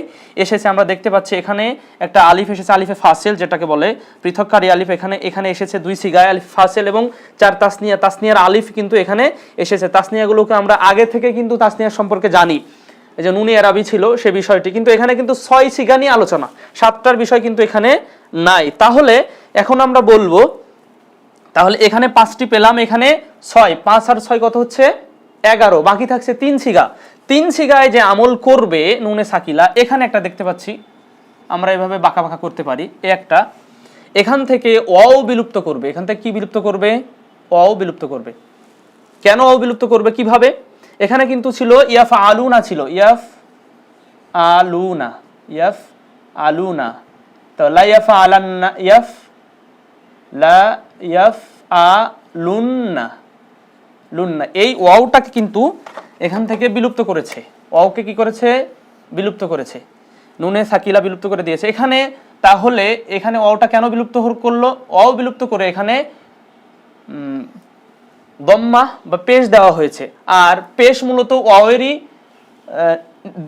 এসেছে। আমরা দেখতে পাচ্ছি এখানে একটা আলিফ এসেছে, আলিফে ফাসিল যেটাকে বলে, পৃথককারী আলিফ এখানে এসেছে 2 সিগায় আলিফ ফাসিল এবং 4 তাসনিয়া, তাসনিয়ার আলিফ কিন্তু এখানে এসেছে। তাসনিয়াগুলোকে আমরা আগে থেকে কিন্তু তাসনিয়ার সম্পর্কে জানি, এই যে নুনি আরবি ছিল সে বিষয়টি, কিন্তু এখানে কিন্তু 6 সিগা নিয়ে আলোচনা, 7টার বিষয় কিন্তু এখানে নাই। তাহলে এখন আমরা বলবো, তাহলে এখানে 5টি পেলাম, এখানে 6, 5 আর 6 কত হচ্ছে 11, বাকি থাকছে 3 সিগা। 3 সিগায় যে আমল করবে নুনে সাকিলা, এখানে একটা দেখতে পাচ্ছি আমরা এভাবে বাঁকা বাঁকা করতে পারি, একটা এখান থেকে ওয়াও বিলুপ্ত করবে, এখান থেকে কি বিলুপ্ত করবে, ওয়াও বিলুপ্ত করবে। কেন ওয়াও বিলুপ্ত করবে, কিভাবে, এখানে কিন্তু ছিল ইয়াফ আলুনা, ছিল ইয়াফ আলুনা, ইয়াফ আলুনা, তো লা ইয়াফ আলান্না, ইয়াফ লা ইয়াফ আলুন্না, লুন্না, এই ওয়াওটাকে কিন্তু এখান থেকে বিলুপ্ত করেছে, ওয়াওকে কি করেছে, বিলুপ্ত করেছে, নুনে সাকিলা বিলুপ্ত করে দিয়েছে এখানে। তাহলে এখানে ওয়াওটা কেন বিলুপ্ত করলো, ওয়াও বিলুপ্ত করে এখানে দম্মা বা পেশ দেওয়া হয়েছে। আর পেশ মূলত ওয়াওয়েরই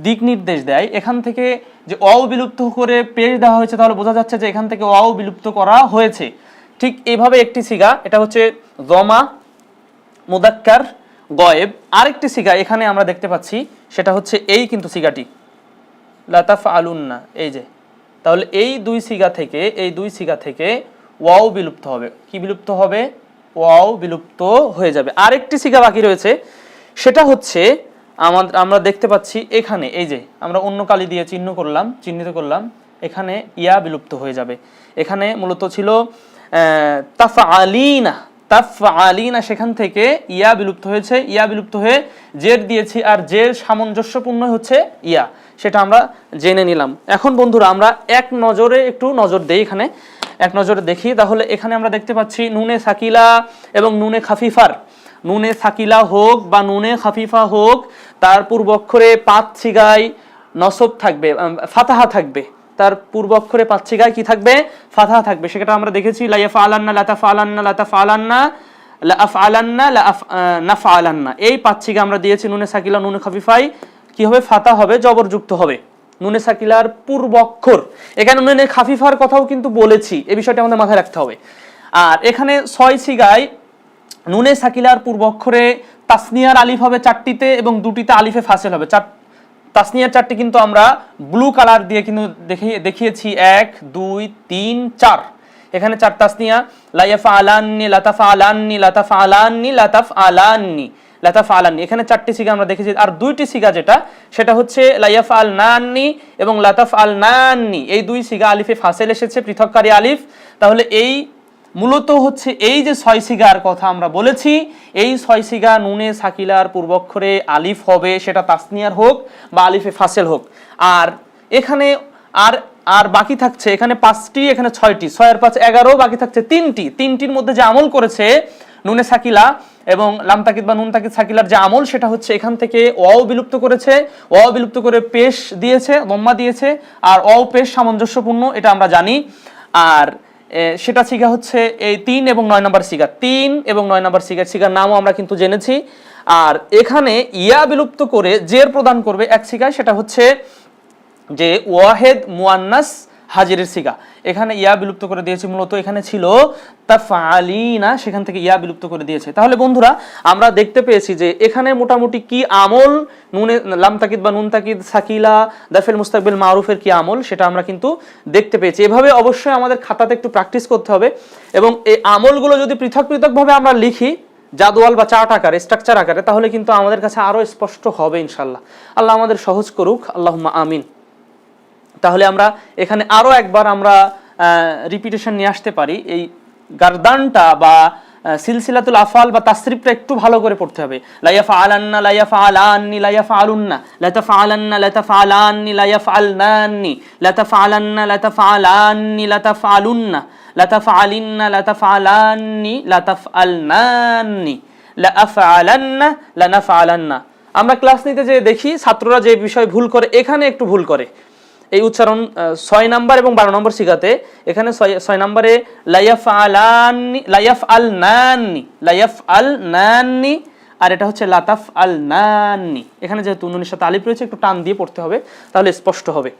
দিক নির্দেশ দেয়, এখান থেকে যে ওয়াও বিলুপ্ত করে পেশ দেওয়া হয়েছে, তাহলে বোঝা যাচ্ছে যে এখান থেকে ওয়াও বিলুপ্ত করা হয়েছে। ঠিক এইভাবে একটি সিগা, এটা হচ্ছে দমা মুদাক্কার গয়েব। আরেকটি সিগা এখানে আমরা দেখতে পাচ্ছি, সেটা হচ্ছে এই কিন্তু সিগাটি লাতাফ আলুন্না, এই যে, তাহলে এই 2 সিগা থেকে ওয়াও বিলুপ্ত হবে, কি বিলুপ্ত হবে, ওয়াও বিলুপ্ত হয়ে যাবে। আরেকটি সিগা বাকি রয়েছে, সেটা হচ্ছে আমরা দেখতে পাচ্ছি এখানে, এই যে আমরা অন্য কালি দিয়ে চিহ্নিত করলাম, এখানে ইয়া বিলুপ্ত হয়ে যাবে। এখানে মূলত ছিল তাফআলিনা, সেখান থেকে ইয়া বিলুপ্ত হয়েছে, ইয়া বিলুপ্ত হয়ে জের দিয়েছি, আর জের সামঞ্জস্যপূর্ণ হচ্ছে ইয়া, সেটা আমরা জেনে নিলাম। এখন বন্ধুরা আমরা এক নজরে একটু নজর দেই, এখানে এক নজরে দেখি। তাহলে এখানে আমরা দেখতে পাচ্ছি নুনে সাকিলা এবং নুনে খাফিফার, নুনে সাকিলা হোক বা নুনে খাফিফা হোক, তার পূর্বক্ষরে 5 সিগায় নসব থাকবে, ফাতাহা থাকবে, তার পূর্বক্ষরে 5 সিগায় কি থাকবে, ফাতাহা থাকবে। সেটা আমরা দেখেছি, লা ইয়াফআলান্না, লা তাফআলান্না, লা তাফআলান্না, লা আফআলান্না, লা নাফআলান্না, এই 5 সিগা আমরা দিয়েছি। নুনে সাকিলা নুনে খাফিফায় কি হবে, ফাতা হবে, জবরযুক্ত হবে নুনে সাকিলার পূর্বক্ষর। এখানে নুনে খাফিফার কথাও কিন্তু বলেছি, এই বিষয়টা আমাদের মাথায় রাখতে হবে। আর এখানে 6 সিগায় নুনে সাকিলার পূর্বক্ষরে তাসনিয়ার আলিফ হবে 4টিতে এবং 2টিতে আলিফে ফাসিল হবে। তাসনিয়ার 4টি কিন্তু আমরা ব্লু কালার দিয়ে কিন্তু দেখিয়েছি, 1 2 3 4, এখানে 4 তাসনিয়া, লা ইয়াফআলান্নি, লা তাফআলান্নি, লা তাফআলান্নি, লা তাফআলান্নি, লা তাফআলান্নি, এখানে 4টি সিগা আমরা দেখেছি। আর 2টি সিগা সেটা হচ্ছে লা ইয়াফআলনান্নি এবং লা তাফআলনান্নি, এই 2 সিগা আলিফে ফাসিল এসেছে, পৃথককারী আলিফ। তাহলে এই মূলত হচ্ছে এই যে 6 সিগার কথা আমরা বলেছি, এই 6 সিগা নুনে সাকিলার পূর্বক্ষরে আলিফ হবে, সেটা তাসনিয়ার হোক বা আলিফে ফাসিল হোক। আর এখানে আর বাকি থাকছে এখানে 5টি, এখানে 6টি, 6 আর 5 11, বাকি থাকছে 3টির মধ্যে যে আমল করেছে নুনে সাকিলা এবং লাম তাকিদ বা নুন তাকিদ সাকিলার যে আমল, সেটা হচ্ছে এখান থেকে ওয়াও বিলুপ্ত করেছে, ওয়াও বিলুপ্ত করে পেশ দিয়েছে, দম্মা দিয়েছে, আর ওয়াও পেশ সামঞ্জস্যপূর্ণ, এটা আমরা জানি। আর সেটা সিগা হচ্ছে এই 3 এবং 9 নম্বর সিগা, 3 এবং 9 নম্বর সিগার নামও আমরা কিন্তু জেনেছি। আর এখানে ইয়া বিলুপ্ত করে জের প্রদান করবে এক সিগায়, সেটা হচ্ছে যে ওয়াহেদ মুয়ান্নাস হাজিরের সিগা, এখানে ইয়া বিলুপ্ত করে দিয়েছে। মূলত এখানে ছিল তাফআলিনা, সেখান থেকে ইয়া বিলুপ্ত করে দিয়েছে। তাহলে বন্ধুরা আমরা দেখতে পেয়েছি যে এখানে মোটামুটি কি আমল, নুনে লাম তাকিদ বা নুন তাকিদ সাকিলা দাফিল মুস্তাকবিল মারুফের কি আমল, সেটা আমরা কিন্তু দেখতে পেয়েছি। এভাবে অবশ্যই আমাদের খাতাতে একটু প্র্যাকটিস করতে হবে, এবং এই আমলগুলো যদি পৃথকভাবে আমরা লিখি জাদওয়াল বা চার্ট আকারে, স্ট্রাকচার আকারে, তাহলে কিন্তু আমাদের কাছে আরো স্পষ্ট হবে ইনশাআল্লাহ। আল্লাহ আমাদের সহজ করুক, আল্লাহুম্মা আমিন। তাহলে আমরা এখানে আরো একবার আমরা রিপিটেশন নিয়ে আসতে পারি। এই গারদানটা বা সিলসিলাতুল আফআল বা তাসরিফটা একটু ভালো করে পড়তে হবে। লা ইয়াফআলান্না, লা ইয়াফআলান্নি, লা ইয়াফআলুন্না, লা তাফআলান্না, লা তাফআলান্নি, লা ইয়াফআলনান্নি, লা তাফআলান্না, লা তাফআলান্নি, লা তাফআলুন্না, লা তাফআলিন্না, লা তাফআলান্নি, লা তাফআলনান্নি, লা আফআলান্না, লা নাফআলান্না। আমরা ক্লাস নিতে যে দেখি ছাত্ররা যে বিষয় ভুল করে, এখানে একটু ভুল করে। এই উচ্চারণ 6 নাম্বার এবং 12 নম্বর সিগাতে, এখানে 6 নম্বরে লা ইয়াফআলান্নি, লা ইয়াফআলনান্নি, লা ইয়াফআলনান্নি, আর এটা হচ্ছে লাতাফ আল নানি। এখানে যেহেতু নুনের সাথে আলিফ রয়েছে একটু টান দিয়ে পড়তে হবে, তাহলে স্পষ্ট হবে।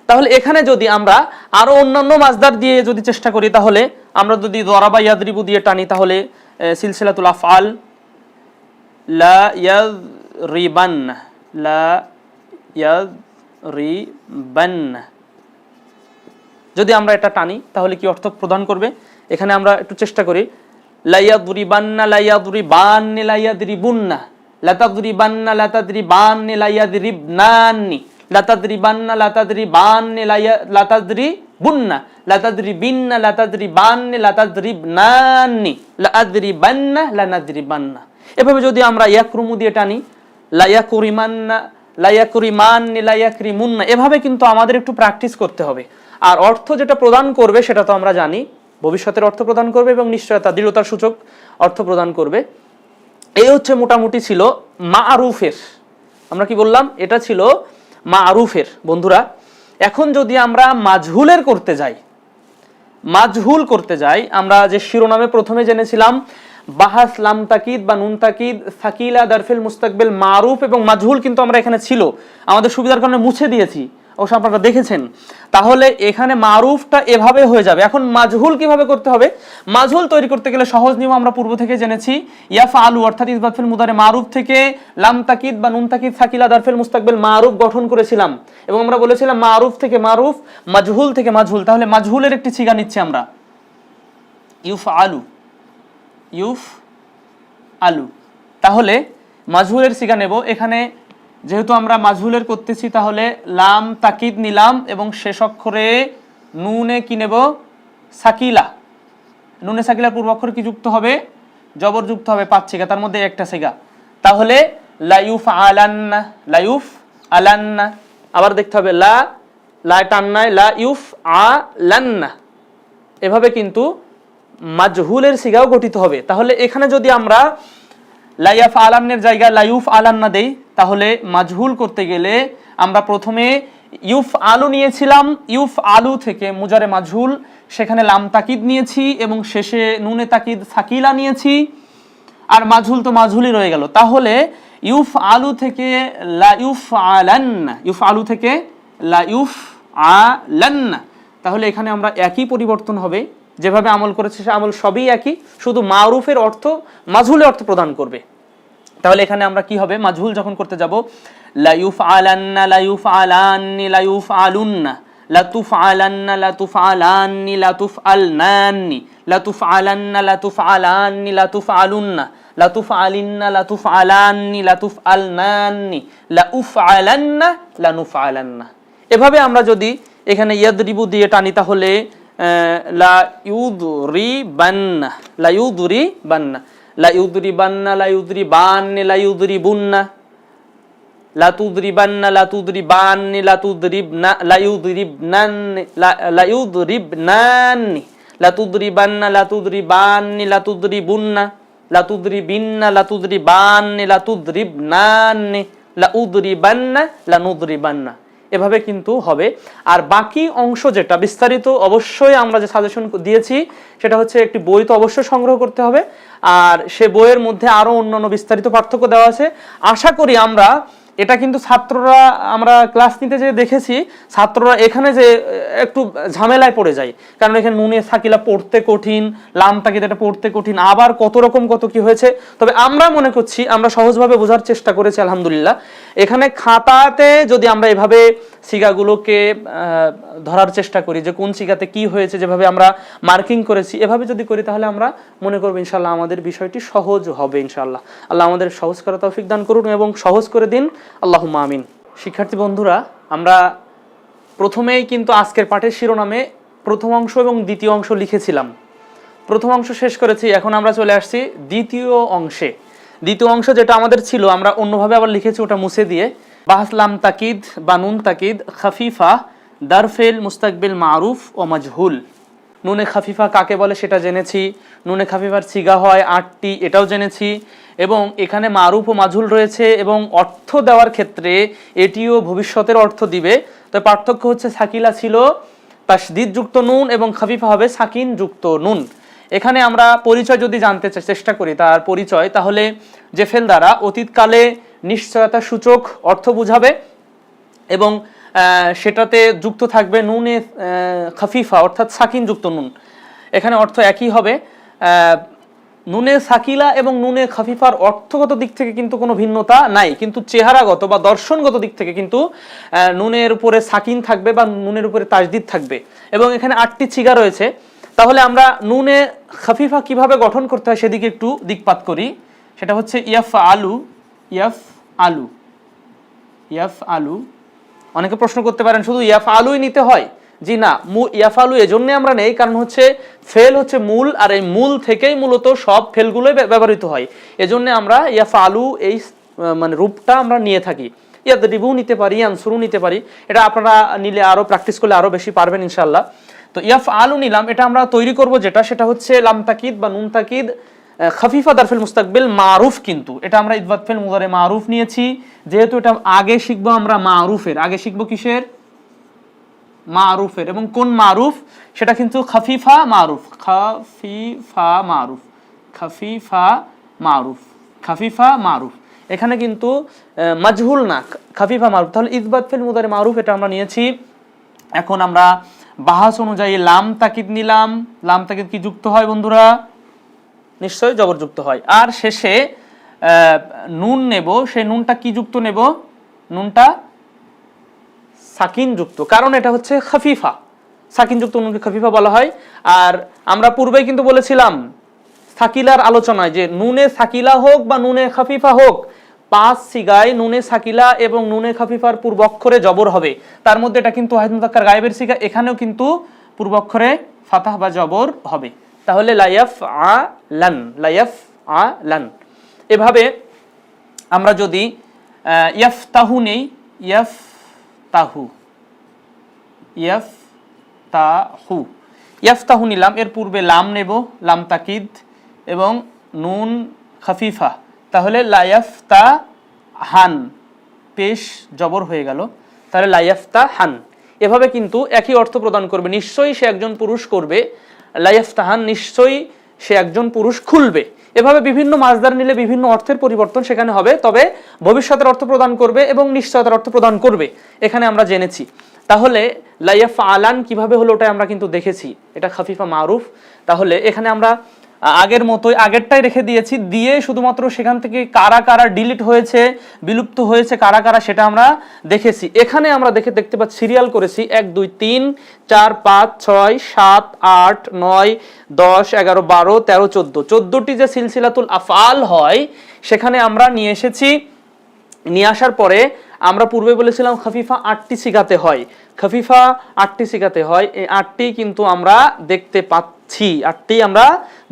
তাহলে এখানে যদি আমরা আরো অন্যান্য মাসদার দিয়ে যদি চেষ্টা করি, তাহলে আমরা যদি দরাবা ইয়াদরিবু দিয়ে টানি, তাহলে সিলসিলাতুল আফআল লা ইয়াদরিবান্না, লা ইয়াদরিবান্না, যদি আমরা এটা টানি তাহলে কি অর্থ প্রদান করবে? এখানে আমরা একটু চেষ্টা করি, লা ইয়াদরিবান্না, লা ইয়াদরিবান্নি, লা ইয়াদরিবুন্না, লা তাদরিবান্না, লা তাদরিবান্নি, লা ইয়াদরিবনানি, লা তাদরিবান্না, লা তাদরিবান্নি, লা তাদরিবুন্না, লা তাদরিবিন্না, লা তাদরিবান্নি, লা তাদরিবনানি, লা আদরিবান্না, লা নাদরিবান্না। এভাবে যদি আমরা ইয়াকরুমু দিয়ে টানি, লা ইয়াকরিমান্না, লা ইয়াকরিমান্নি, লা ইয়াকরিমুন্না, এভাবে কিন্তু আমাদের একটু প্র্যাকটিস করতে হবে। আর অর্থ যেটা প্রদান করবে সেটা তো আমরা জানি, ভবিষ্যতের অর্থ প্রদান করবে এবং নিশ্চয়তা দৃঢ়তার সূচক অর্থ প্রদান করবে। এই হচ্ছে মোটামুটি ছিল মারুফের, আমরা কি বললাম, এটা ছিল মারুফের। বন্ধুরা, এখন যদি আমরা মাজহুলের করতে যাই, মাজহুল করতে যাই, আমরা যে শিরোনামে প্রথমে জেনেছিলাম বাহাস লাম তাকিদ বা নুন তাকিদ সাকিলা দারফিল মুস্তাকবিল মারুফ এবং মাজহুল, কিন্তু আমরা এখানে ছিল, আমাদের সুবিধার কারণে মুছে দিয়েছি, অবশ্য আপনারা দেখেছেন। তাহলে এখানে মারুফটা এভাবে হয়ে যাবে। এখন মাজহুল কিভাবে করতে হবে? মাজহুল তৈরি করতে গেলে সহজ নিয়ম আমরা পূর্ব থেকে জেনেছি, ইয়াফআলু অর্থাৎ ইসবাত ফিল মুদারে মারুফ থেকে লাম তাকিদ বা নুন তাকিদ সাকিলা দারফিল মুস্তাকবিল মারুফ গঠন করেছিলাম এবং আমরা বলেছিলাম মারুফ থেকে মারুফ, মাজহুল থেকে মাজহুল। তাহলে মাজহুলের একটি সিগা নিচ্ছি আমরা, ইউফআলু, ইউফআলু। তাহলে মাজহুলের সিগা নেব। এখানে যেহেতু আমরা মাজহুলের করতেছি, তাহলে লাম তাকিদ নিলাম এবং শেষ অক্ষরে নুনে কি নেব? সাকিলা। নুনে সাকিলার পূর্ব অক্ষর কি যুক্ত হবে? জবর যুক্ত হবে, 5 সিগা, তার মধ্যে একটা সিগা। তাহলে লাইউফ আলান্না, লাইউফ আলান্না। আবার দেখতে হবে লা, লা টান নাই, লা ইউফ আলান্না। এভাবে কিন্তু মাজহুলের সিগাও গঠিত হবে। তাহলে এখানে যদি আমরা লাইয়াফ আলান্নের জায়গায় লাইউফ আলান্না দেই, তাহলে মাজহুল করতে গেলে আমরা প্রথমে ইউফ আলু নিয়েছিলাম, ইউফ আলু থেকে মুজারে মাজহুল, সেখানে লাম তাকিদ নিয়েছি এবং শেষে নুনে তাকিদ সাকিলা নিয়েছি, আর মাজহুল তো মাজহুলই রয়ে গেল। তাহলে ইউফ আলু থেকে লাইউফ আলান্না, ইউফ আলু থেকে লাইউফ আলান্না। তাহলে এখানে আমরা একই পরিবর্তন হবে, যেভাবে আমল করেছে সে আমল সবই একই, শুধু মারুফের অর্থ মাজহুলের অর্থ প্রদান করবে। তাহলে এখানে আমরা কি হবে, মাজহুল যখন করতে যাব, লাইউফ আলান্না, লাইউফ আলান্নি, লাইউফ আলুন্না, লাতুফ আলান্না, লাতুফ আলান্নি, লাতুফ আলনান্নি, লাতুফ আলান্না, লাতুফ আলান্নি, লাতুফ আলুন্না, লাতুফ আলিন্না, লাতুফ আলান্নি, লাতুফ আলনান্নি, লাউফ আলান্না, লানুফ আলান্না। এভাবে আমরা যদি এখানে ইয়াদরিবু দিয়ে টানি, তাহলে লা ইউদরিবান্না, লা ইউদরিবান্না, লা ইউদরিবান্না, লা ইউদরিবান্নি, লা ইউদরিবুন্না, লা তুদরিবান্না, লা তুদরিবান্নি, লা তুদরিবনা, লা ইউদরিবনান্নি, লা ইউদরিবনান্নি, লা তুদরিবান্না, লা তুদরিবান্নি, লা তুদরিবুন্না, লা তুদরিবিন্না, লা তুদরিবান্নি, লা তুদরিবনান্নি, লা উদরিবান্না, লা নুদরিবান্না। এভাবে কিন্তু হবে। আর বাকি অংশ যেটা বিস্তারিত, অবশ্যই আমরা যে সাজেশন দিয়েছি সেটা হচ্ছে একটি বই তো অবশ্যই সংগ্রহ করতে হবে, আর সে বইয়ের মধ্যে আরো অন্যান্য বিস্তারিত পার্থক্য দেওয়া আছে। আশা করি আমরা এটা কিন্তু ছাত্ররা, আমরা ক্লাস নিতে যে দেখেছি ছাত্ররা এখানে যে একটু ঝামেলায় পড়ে যায়, কারণ এখানে নুনে সাকিলা পড়তে কঠিন, লাম তাকিদ এটা পড়তে কঠিন, আবার কত রকম কত কি হয়েছে। তবে আমরা মনে করছি আমরা সহজভাবে বোঝার চেষ্টা করেছি আলহামদুলিল্লাহ। এখানে খাতাতে যদি আমরা এভাবে সিগাগুলোকে ধরার চেষ্টা করি যে কোন সিগাতে কি হয়েছে, যেভাবে আমরা মার্কিং করেছি, এভাবে যদি করি তাহলে আমরা মনে করব ইনশাআল্লাহ আমাদের বিষয়টি সহজ হবে ইনশাআল্লাহ। আল্লাহ আমাদের সহজ করার তৌফিক দান করুন এবং সহজ করে দিন, আল্লাহুম্মা আমিন। শিক্ষার্থী বন্ধুরা, আমরা প্রথমেই কিন্তু আজকের পাঠের শিরোনামে প্রথম অংশ এবং দ্বিতীয় অংশ লিখেছিলাম। প্রথম অংশ শেষ করেছি, এখন আমরা চলে আসছি দ্বিতীয় অংশে। দ্বিতীয় অংশ যেটা আমাদের ছিল আমরা অন্যভাবে আবার লিখেছি, ওটা মুছে দিয়ে বাহাস লাম তাকিদ বা নুন তাকিদ খাফিফা দারফিল মুস্তাকবিল মারুফ ও মাজহুল। নুনে খাফিফা কাকে বলে সেটা জেনেছি, নুনে খাফিফার সিগা হয় 8টি, এটাও জেনেছি, এবং এখানে মারুফ ও মাজহুল রয়েছে এবং অর্থ দেওয়ার ক্ষেত্রে এটিও ভবিষ্যতের অর্থ দিবে। তো পার্থক্য হচ্ছে সাকিলা ছিল তাসদিদ যুক্ত নুন এবং খাফিফা হবে সাকিন যুক্ত নুন। এখানে আমরা পরিচয় যদি জানতে চেষ্টা করি তার পরিচয়, তাহলে যে ফেল দ্বারা অতীতকালে নিশ্চয়তা সূচক অর্থ বুঝাবে এবং সেটাতে যুক্ত থাকবে নুনে খাফিফা অর্থাৎ সাকিন যুক্ত নুন। এখানে অর্থ একই হবে। নুনে সাকিলা এবং নুনে খাফিফার অর্থগত দিক থেকে কিন্তু কোনো ভিন্নতা নাই, কিন্তু চেহারাগত বা দর্শনগত দিক থেকে কিন্তু নুনের উপরে সাকিন থাকবে বা নুনের উপরে তাজদিদ থাকবে। এবং এখানে 8টি চিগা রয়েছে। তাহলে আমরা নুনে খাফিফা কিভাবে গঠন করতে হয় সেদিকে একটু দিকপাত করি। সেটা হচ্ছে ইয়াফ আলু, ইয়াফ আলু, ইয়াফ আলু। অনেকে প্রশ্ন করতে পারেন শুধু ইয়াফ আলুই নিতে হয়? জি না, ইয়াফ আলু এজন্য আমরা নেই কারণ হচ্ছে ফেল হচ্ছে মূল, আর এই মূল থেকেই মূলত সব ফেলগুলোই ব্যবহৃত হয়। এজন্য আমরা ইয়াফ আলু এই মানে রূপটা আমরা নিয়ে থাকি। ইয়াদরিবু নিতে পারি, আনসুরু নিতে পারি, এটা আপনারা নিলে আরো প্র্যাকটিস করলে আরো বেশি পারবেন ইনশাআল্লাহ। তো ইয়াফ আলু নিলাম, এটা আমরা তৈরি করব যেটা, সেটা হচ্ছে লাম তাকিদ বা নুন তাকিদ খাফিফা দারফিল মুস্তাকবিল মারুফ। কিন্তু এটা আমরা ইদবাত ফেল মুদারে মারুফ নিয়েছি, যেহেতু এটা আগে শিখবো আমরা মারুফের। আগে শিখবো কিসের? মারুফের। এবং কোন মারুফ? সেটা কিন্তু খাফিফা মারুফ, খাফিফা মারুফ, খাফিফা মারুফ, খাফিফা মারুফ। এখানে কিন্তু মাজহুল না, খাফিফা মারুফ। তাহলে ইদবাত ফেল মুদারে মারুফ এটা আমরা নিয়েছি। এখন আমরা বাহাস অনুযায়ী লাম তাকিদ নিলাম। লাম তাকিদ কি যুক্ত হয় বন্ধুরা? নিশ্চয়ই জবরযুক্ত হয়। আর শেষে নুন নেব, সেই নুনটা কি যুক্ত নেব? নুনটা সাকিন যুক্ত, কারণ এটা হচ্ছে খাফিফা। সাকিন যুক্ত নুনকে খাফিফা বলা হয়। আর আমরা পূর্বেই কিন্তু বলেছিলাম সাকিলার আলোচনায় যে নুনে সাকিলা হোক বা নুনে খাফিফা হোক, 5 সিগায় নুনে সাকিলা এবং নুনে খাফিফার পূর্বাক্ষরে জবর হবে। তার মধ্যে এটা কিন্তু ওয়াহিদ মুযাক্কার গায়েবের সিগা, এখানেও কিন্তু পূর্বাক্ষরে ফাতাহ বা জবর হবে। তাহলে লাইয়াফ আলান, লাইয়াফ আলান। এভাবে আমরা যদি ইয়াফতাহু নেই, ইয়াফতাহু, ইয়াফতাহু, ইয়াফতাহু নিলাম, এর পূর্বে লাম নেব, লাম তাকিদ এবং নুন খাফিফা, তাহলে লাইয়াফতাহান, পেশ জবর হয়ে গেল, তাহলে লাইয়াফতাহান। এভাবে কিন্তু একই অর্থ প্রদান করবে। নিশ্চয়ই সে একজন পুরুষ করবে, লাইয়াফতাহান, নিশ্চয়ই সে একজন পুরুষ খুলবে। এভাবে বিভিন্ন মাসদার নিলে বিভিন্ন অর্থের পরিবর্তন সেখানে হবে, তবে ভবিষ্যতের অর্থ প্রদান করবে এবং নিশ্চয়তার অর্থ প্রদান করবে, এখানে আমরা জেনেছি। তাহলে লাইয়াফ আলান কিভাবে হলো ওটাই আমরা কিন্তু দেখেছি, এটা খাফিফা মারুফ। তাহলে এখানে আমরা আগের মতোই আগেরটাই রেখে দিয়েছি, দিয়ে শুধুমাত্র সেখান থেকে কারা কারা ডিলিট হয়েছে, বিলুপ্ত হয়েছে কারা কারা সেটা আমরা দেখেছি। এখানে আমরা দেখতে পাচ্ছি সিরিয়াল করেছি 1 2 3 4 5 6 7 8 9 10 11 12 13 14, 14টি যে সিলসিলাতুল আফআল হয় সেখানে আমরা নিয়ে এসেছি। নিয়ে আসার পরে আমরা পূর্বে বলেছিলাম খাফিফা 8টি সিগাতে হয়, খাফিফা 8টি সিগাতে হয়। এই 8টি কিন্তু আমরা দেখতে পাচ্ছি, 8টি আমরা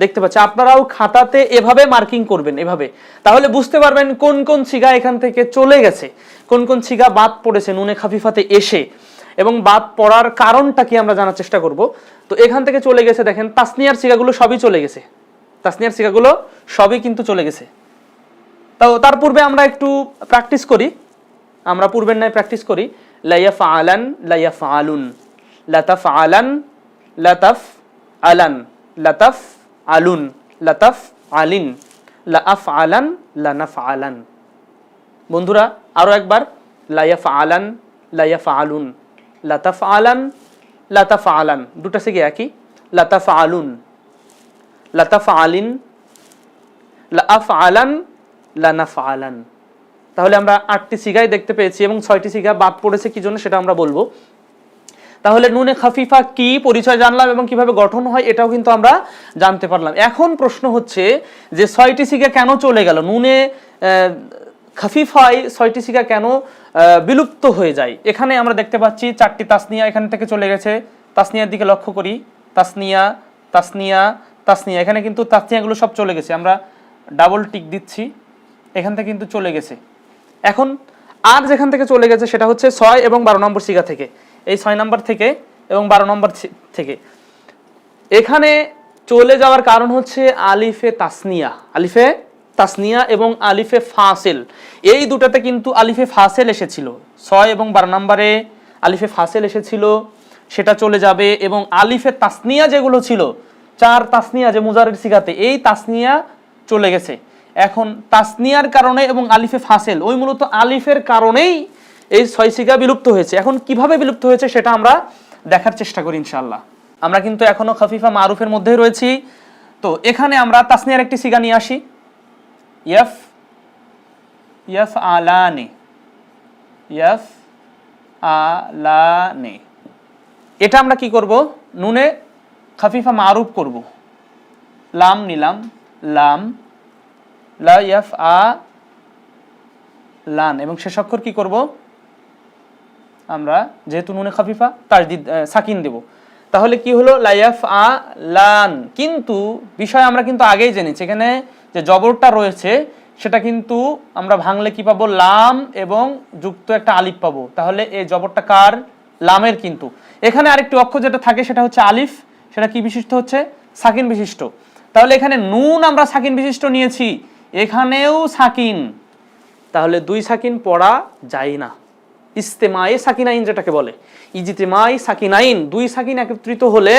দেখতে পাচ্ছি। আপনারাও খাতাতে এভাবে মার্কিং করবেন, এভাবে, তাহলে বুঝতে পারবেন কোন কোন সিগা এখান থেকে চলে গেছে, কোন কোন সিগা বাদ পড়েছে নুনে খাফিফাতে এসে, এবং বাদ পড়ার কারণটা কি আমরা জানার চেষ্টা করব। তো এখান থেকে চলে গেছে, দেখেন তাসনিয়ার সিগাগুলো সবই চলে গেছে, তাসনিয়ার সিগাগুলো সবই কিন্তু চলে গেছে। তো তার পূর্বে আমরা একটু প্র্যাকটিস করি, আমরা পূর্বের ন্যায় প্র্যাকটিস করি। লাইয়াফ আলান, লাইয়াফ আলুন, লাতাফ আলান, লাতাফ আলান, লাতাফ আলুন, লাতাফ আলিন, লাআফ আলান, লানাফ আলান। বন্ধুরা আরো একবার, লাইয়াফ আলান, লাইয়াফ আলুন, লাতাফ আলান, লাতাফ আলান, দুটা থেকে একই, লাতাফ আলুন, লাতাফ আলিন, লাআফ আলান, লানাফ আলান। তাহলে আমরা 8টি সিগাই দেখতে পেয়েছি এবং 6টি সিগা বাদ পড়েছে কি জন্য সেটা আমরা বলবো। তাহলে নুনে খাফিফা কি পরিচয় জানলাম এবং কিভাবে গঠন হয় এটাও কিন্তু আমরা জানতে পারলাম। এখন প্রশ্ন হচ্ছে যে 6টি সিগা কেন চলে গেল, নুনে খাফিফায় 6টি সিগা কেন বিলুপ্ত হয়ে যায়। এখানে আমরা দেখতে পাচ্ছি 4টি তাসনিয়া এখান থেকে চলে গেছে। তাসনিয়ার দিকে লক্ষ্য করি, তাসনিয়া, তাসনিয়া, তাসনিয়া, এখানে কিন্তু তাসনিয়াগুলো সব চলে গেছে। আমরা ডাবল টিক দিচ্ছি, এখান থেকে কিন্তু চলে গেছে। এখন আর যেখান থেকে চলে গেছে সেটা হচ্ছে 6 এবং 12 নম্বর সিগা থেকে, এই 6 নম্বর থেকে এবং 12 নম্বর থেকে। এখানে চলে যাওয়ার কারণ হচ্ছে আলিফে তাসনিয়া, আলিফে তাসনিয়া এবং আলিফে ফাসিল, এই দুটাতে কিন্তু আলিফে ফাসিল এসেছিল। 6 এবং 12 নম্বরে আলিফে ফাসিল এসেছিল, সেটা চলে যাবে। এবং আলিফে তাসনিয়া যেগুলো ছিল চার তাসনিয়া যে মুজারের সিগাতে, এই তাসনিয়া চলে গেছে। এখন তাসনিয়ার কারণে এবং আলিফে ফাসেল, ওই মূলত আলিফের কারণেই এই 6 সিগা বিলুপ্ত হয়েছে। এখন কিভাবে বিলুপ্ত হয়েছে সেটা আমরা দেখার চেষ্টা করি ইনশাআল্লাহ। আমরা কিন্তু এখনো খাফিফা মারুফের মধ্যেই রয়েছি। তো এখানে আমরা তাসনিয়ার একটি সিগা নিয়ে আসি, ইয়াফ আলানে, ইয়াফ আলানে। এটা আমরা কি করব, নুনে খাফিফা মারুফ করব। লাম নিলাম, লাম, লা ইয়াফ আ লান, এবং শেষ অক্ষর কি করব আমরা, যেহেতু নুনে খাফিফা তাজদিদ সাকিন দেব। তাহলে কি হলো, লা ইয়াফ আ লান। কিন্তু বিষয় আমরা কিন্তু আগেই জেনেছি, এখানে যে জবরটা রয়েছে সেটা কিন্তু আমরা ভাঙলে কি পাবো, লাম এবং যুক্ত একটা আলিফ পাবো। তাহলে এই জবরটা কার, লামের। কিন্তু এখানে আরেকটি অক্ষর যেটা থাকে সেটা হচ্ছে আলিফ, সেটা কি বিশিষ্ট হচ্ছে, সাকিন বিশিষ্ট। তাহলে এখানে নুন আমরা সাকিন বিশিষ্ট নিয়েছি, এখানেও সাকিন, তাহলে 2 সাকিন পড়া যায় না। ইস্তেমায়ে সাকিনাইন যেটাকে বলে, ইজতিমাই সাকিনাইন, 2 সাকিন একত্রিত হলে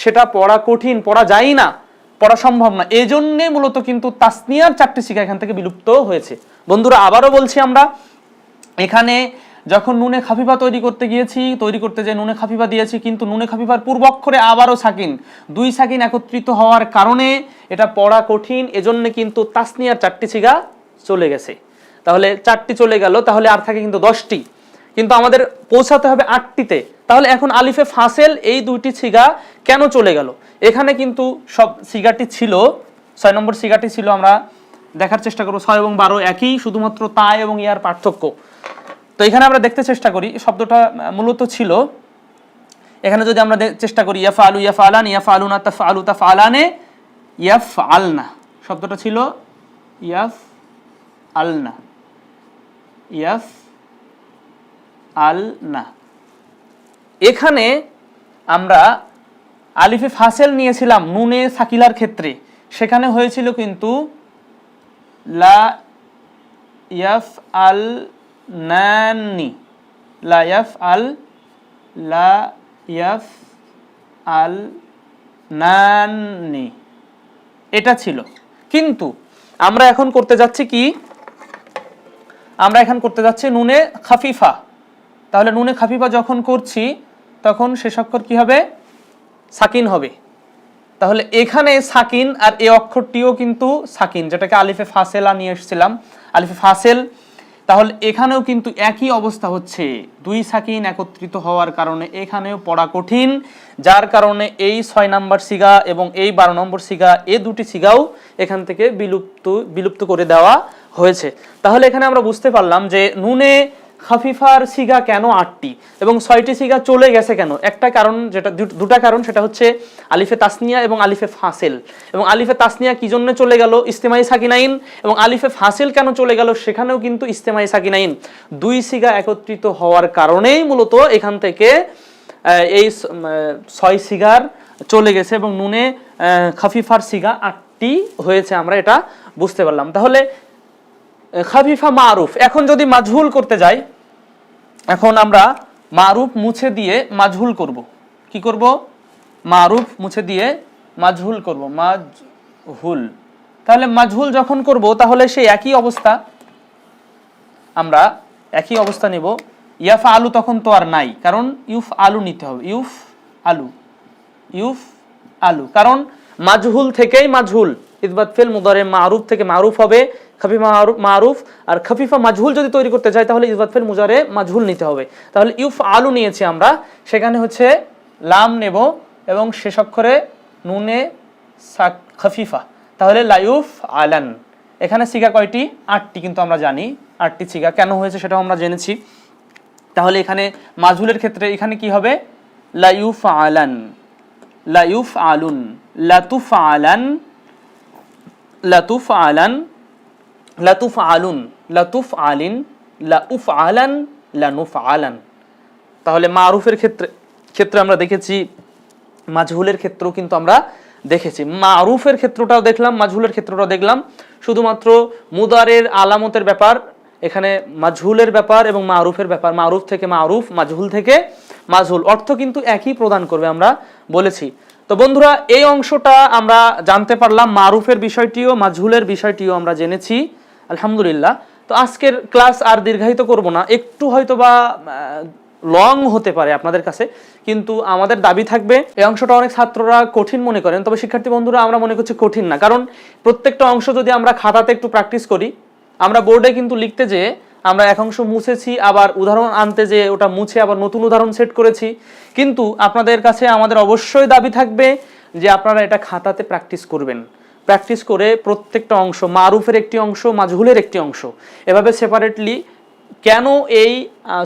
সেটা পড়া কঠিন, পড়া যায় না, পড়া সম্ভব না। এই জন্যে মূলত কিন্তু তাসনিয়ার 4টি সিগা এখান থেকে বিলুপ্ত হয়েছে। বন্ধুরা আবারও বলছি, আমরা এখানে যখন নুনে খাফিফা তৈরি করতে গিয়েছি, তৈরি করতে যে নুনে খাফিফা দিয়েছি, কিন্তু নুনে খাফিফার পূর্ব অক্ষরে আবারও সাকিন, 2 সাকিন একত্রিত হওয়ার কারণে এটা পড়া কঠিন, এজন্য কিন্তু তাসনিয়ার 4টি সিগা চলে গেছে। তাহলে 4টি চলে গেল, তাহলে আর থাকে কিন্তু 10টি, কিন্তু আমাদের পৌঁছাতে হবে 8টিতে। তাহলে এখন আলিফে ফাসেল এই 2টি সিগা কেন চলে গেল? এখানে কিন্তু সব সিগাটি ছিল, 6 নম্বর সিগাটি ছিল, আমরা দেখার চেষ্টা করব। 6 এবং 12 একই, শুধুমাত্র তা এবং ইয়ার পার্থক্য। তো এখানে আমরা দেখতে চেষ্টা করি, শব্দটা মূলত ছিল, এখানে যদি আমরা চেষ্টা করি, ইয়াফআলু ইয়াফআলান, ইয়াফআলুনা তাফআলু তাফআলানে, ইয়াফআলনা, শব্দটা ছিল ইয়াফআলনা, ইয়াফআলনা। এখানে আমরা আলিফে ফাসেল নিয়েছিলাম নুনে সাকিলার ক্ষেত্রে, সেখানে হয়েছিল কিন্তু লা ইয়াফআলনানি, লা ইয়াফআলনানি, এটা ছিল। কিন্তু আমরা এখন করতে যাচ্ছি কি, আমরা এখন করতে যাচ্ছি নুনে খাফিফা। তাহলে নুনে খাফিফা যখন করছি তখন শেষ অক্ষর কি হবে, সাকিন হবে। তাহলে এখানে সাকিন, আর এই অক্ষরটিও কিন্তু সাকিন, যেটাকে আলিফে ফাসেলা নিয়ে এসেছিলাম, আলিফে ফাসেল। তাহলে এখানেও কিন্তু একই অবস্থা হচ্ছে, 2 সাকিন একত্রিত হওয়ার কারণে এখানেও পড়া কঠিন, যার কারণে এই 6 নম্বর সিগা এবং এই 12 নম্বর সিগা, এই 2টি সিগাও এখান থেকে বিলুপ্ত করে দেওয়া হয়েছে। তাহলে এখানে আমরা বুঝতে পারলাম যে নুনে খাফিফার সিগা কেন 8টি এবং 6টি সিগা চলে গেছে কেন। একটা কারণ, যেটা দুটা কারণ, সেটা হচ্ছে আলিফে তাসনিয়া এবং আলিফে ফাসেল। এবং আলিফে তাসনিয়া কি জন্য চলে গেল, ইস্তেমাই সাকিনাইন, এবং আলিফে ফাসেল কেন চলে গেল, সেখানেও কিন্তু ইস্তেমাই সাকিনাইন, 2 সিগা একত্রিত হওয়ার কারণেই মূলত এখান থেকে এই 6 সিগার চলে গেছে এবং নুনে খাফিফার সিগা 8টি হয়েছে, আমরা এটা বুঝতে পারলাম। তাহলে খাফিফা মারুফ, এখন যদি মাজহুল করতে যাই, এখন আমরা মারুফ মুছে দিয়ে মাজহুল করব। কি করব, মারুফ মুছে দিয়ে মাজহুল করব, মাজহুল। তাহলে মাজহুল যখন করব তাহলে সেই একই অবস্থা, আমরা একই অবস্থা নেব। ইয়াফ আলু তখন তো আর নাই, কারণ ইউফ আলু নিতে হবে, ইউফ আলু, কারণ মাজহুল থেকেই মাজহুল, ইসবাত ফেল মুদারে মারুফ থেকে মারুফ হবে, খাফিফা মারুফ। আর খাফিফা মাজহুল যদি তৈরি করতে চাই তাহলে ইসবাত ফেল মুজারে মাজহুল নিতে হবে। তাহলে ইউফ আলু নিয়েছি আমরা, সেখানে হচ্ছে লাম নেব এবং শেষ অক্ষরে নুনে খাফিফা, তাহলে লাইউফ আলান। এখানে সিগা কয়টি, 8টি, কিন্তু আমরা জানি 8টি সিগা কেন হয়েছে সেটাও আমরা জেনেছি। তাহলে এখানে মাজহুলের ক্ষেত্রে এখানে কি হবে, লাইউফ আলান, লাইউফ আলুন, লাতুফ আলান, লাতুফ আলান, লাতুফ আলুন, লাতুফ আলিন, লাউফ আলান, লানুফ আলান। তাহলে মারুফের ক্ষেত্রে আমরা দেখেছি, মাজহুলের ক্ষেত্রেও কিন্তু আমরা দেখেছি। মারুফের ক্ষেত্রটাও দেখলাম, মাজহুলের ক্ষেত্রটাও দেখলাম। শুধুমাত্র মুদারের আলামতের ব্যাপার, এখানে মাজহুলের ব্যাপার এবং মারুফের ব্যাপার, মারুফ থেকে মারুফ, মাজহুল থেকে মাজহুল, অর্থ কিন্তু একই প্রদান করবে, আমরা বলেছি। তো তো বন্ধুরা, এই অংশটা আমরা জানতে পারলাম, মারুফের বিষয়টিও মাজহুলের বিষয়টিও আমরা জেনেছি আলহামদুলিল্লাহ। তো আজকের ক্লাস আর দীর্ঘায়িত করব না, একটু হয়তোবা লং হতে পারে আপনাদের কাছে, কিন্তু আমাদের দাবি থাকবে, এই অংশটা অনেক ছাত্ররা কঠিন মনে করেন, তবে শিক্ষার্থী বন্ধুরা আমরা মনে করছি কঠিন না, কারণ প্রত্যেকটা অংশ যদি আমরা খাতাতে একটু প্র্যাকটিস করি, আমরা বোর্ডে কিন্তু লিখতে যে আমরা এক অংশ মুছেছি, আবার উদাহরণ আনতে যে ওটা মুছে আবার নতুন উদাহরণ সেট করেছি, কিন্তু আপনাদের কাছে আমাদের অবশ্যই দাবি থাকবে যে আপনারা এটা খাতাতে প্র্যাকটিস করবেন, প্র্যাকটিস করে প্রত্যেকটা অংশ, মারুফের একটি অংশ, মাজহুলের একটি অংশ, এভাবে সেপারেটলি কেন এই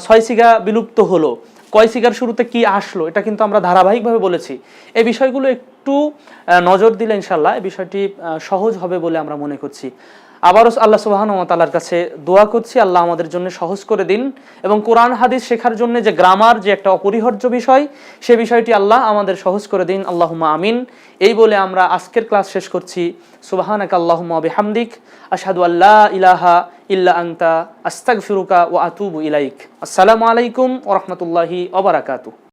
6 সিগা বিলুপ্ত হলো, কয় সিগার শুরুতে কি আসলো, এটা কিন্তু আমরা ধারাবাহিকভাবে বলেছি। এই বিষয়গুলো একটু নজর দিলে ইনশাল্লাহ এই বিষয়টি সহজ হবে বলে আমরা মনে করছি। আবারও আল্লাহ সুবহানাহু ওয়া তাআলার কাছে দোয়া করছি, আল্লাহ আমাদের জন্য সহজ করে দিন, এবং কোরআন হাদিস শেখার জন্য যে গ্রামার যে একটা অপরিহার্য বিষয়, সে বিষয়টি আল্লাহ আমাদের সহজ করে দিন, আল্লাহুম্মা আমিন। এই বলে আমরা আজকের ক্লাস শেষ করছি। সুবহানাকা আল্লাহুম্মা ওয়া বিহামদিক, আশহাদু আল্লা ইলাহা ইল্লা আনতা, আস্তাগফিরুকা ওয়া আতুবু ইলাইক। আসসালামু আলাইকুম ওয়া রাহমাতুল্লাহি ওয়া বারাকাতুহু।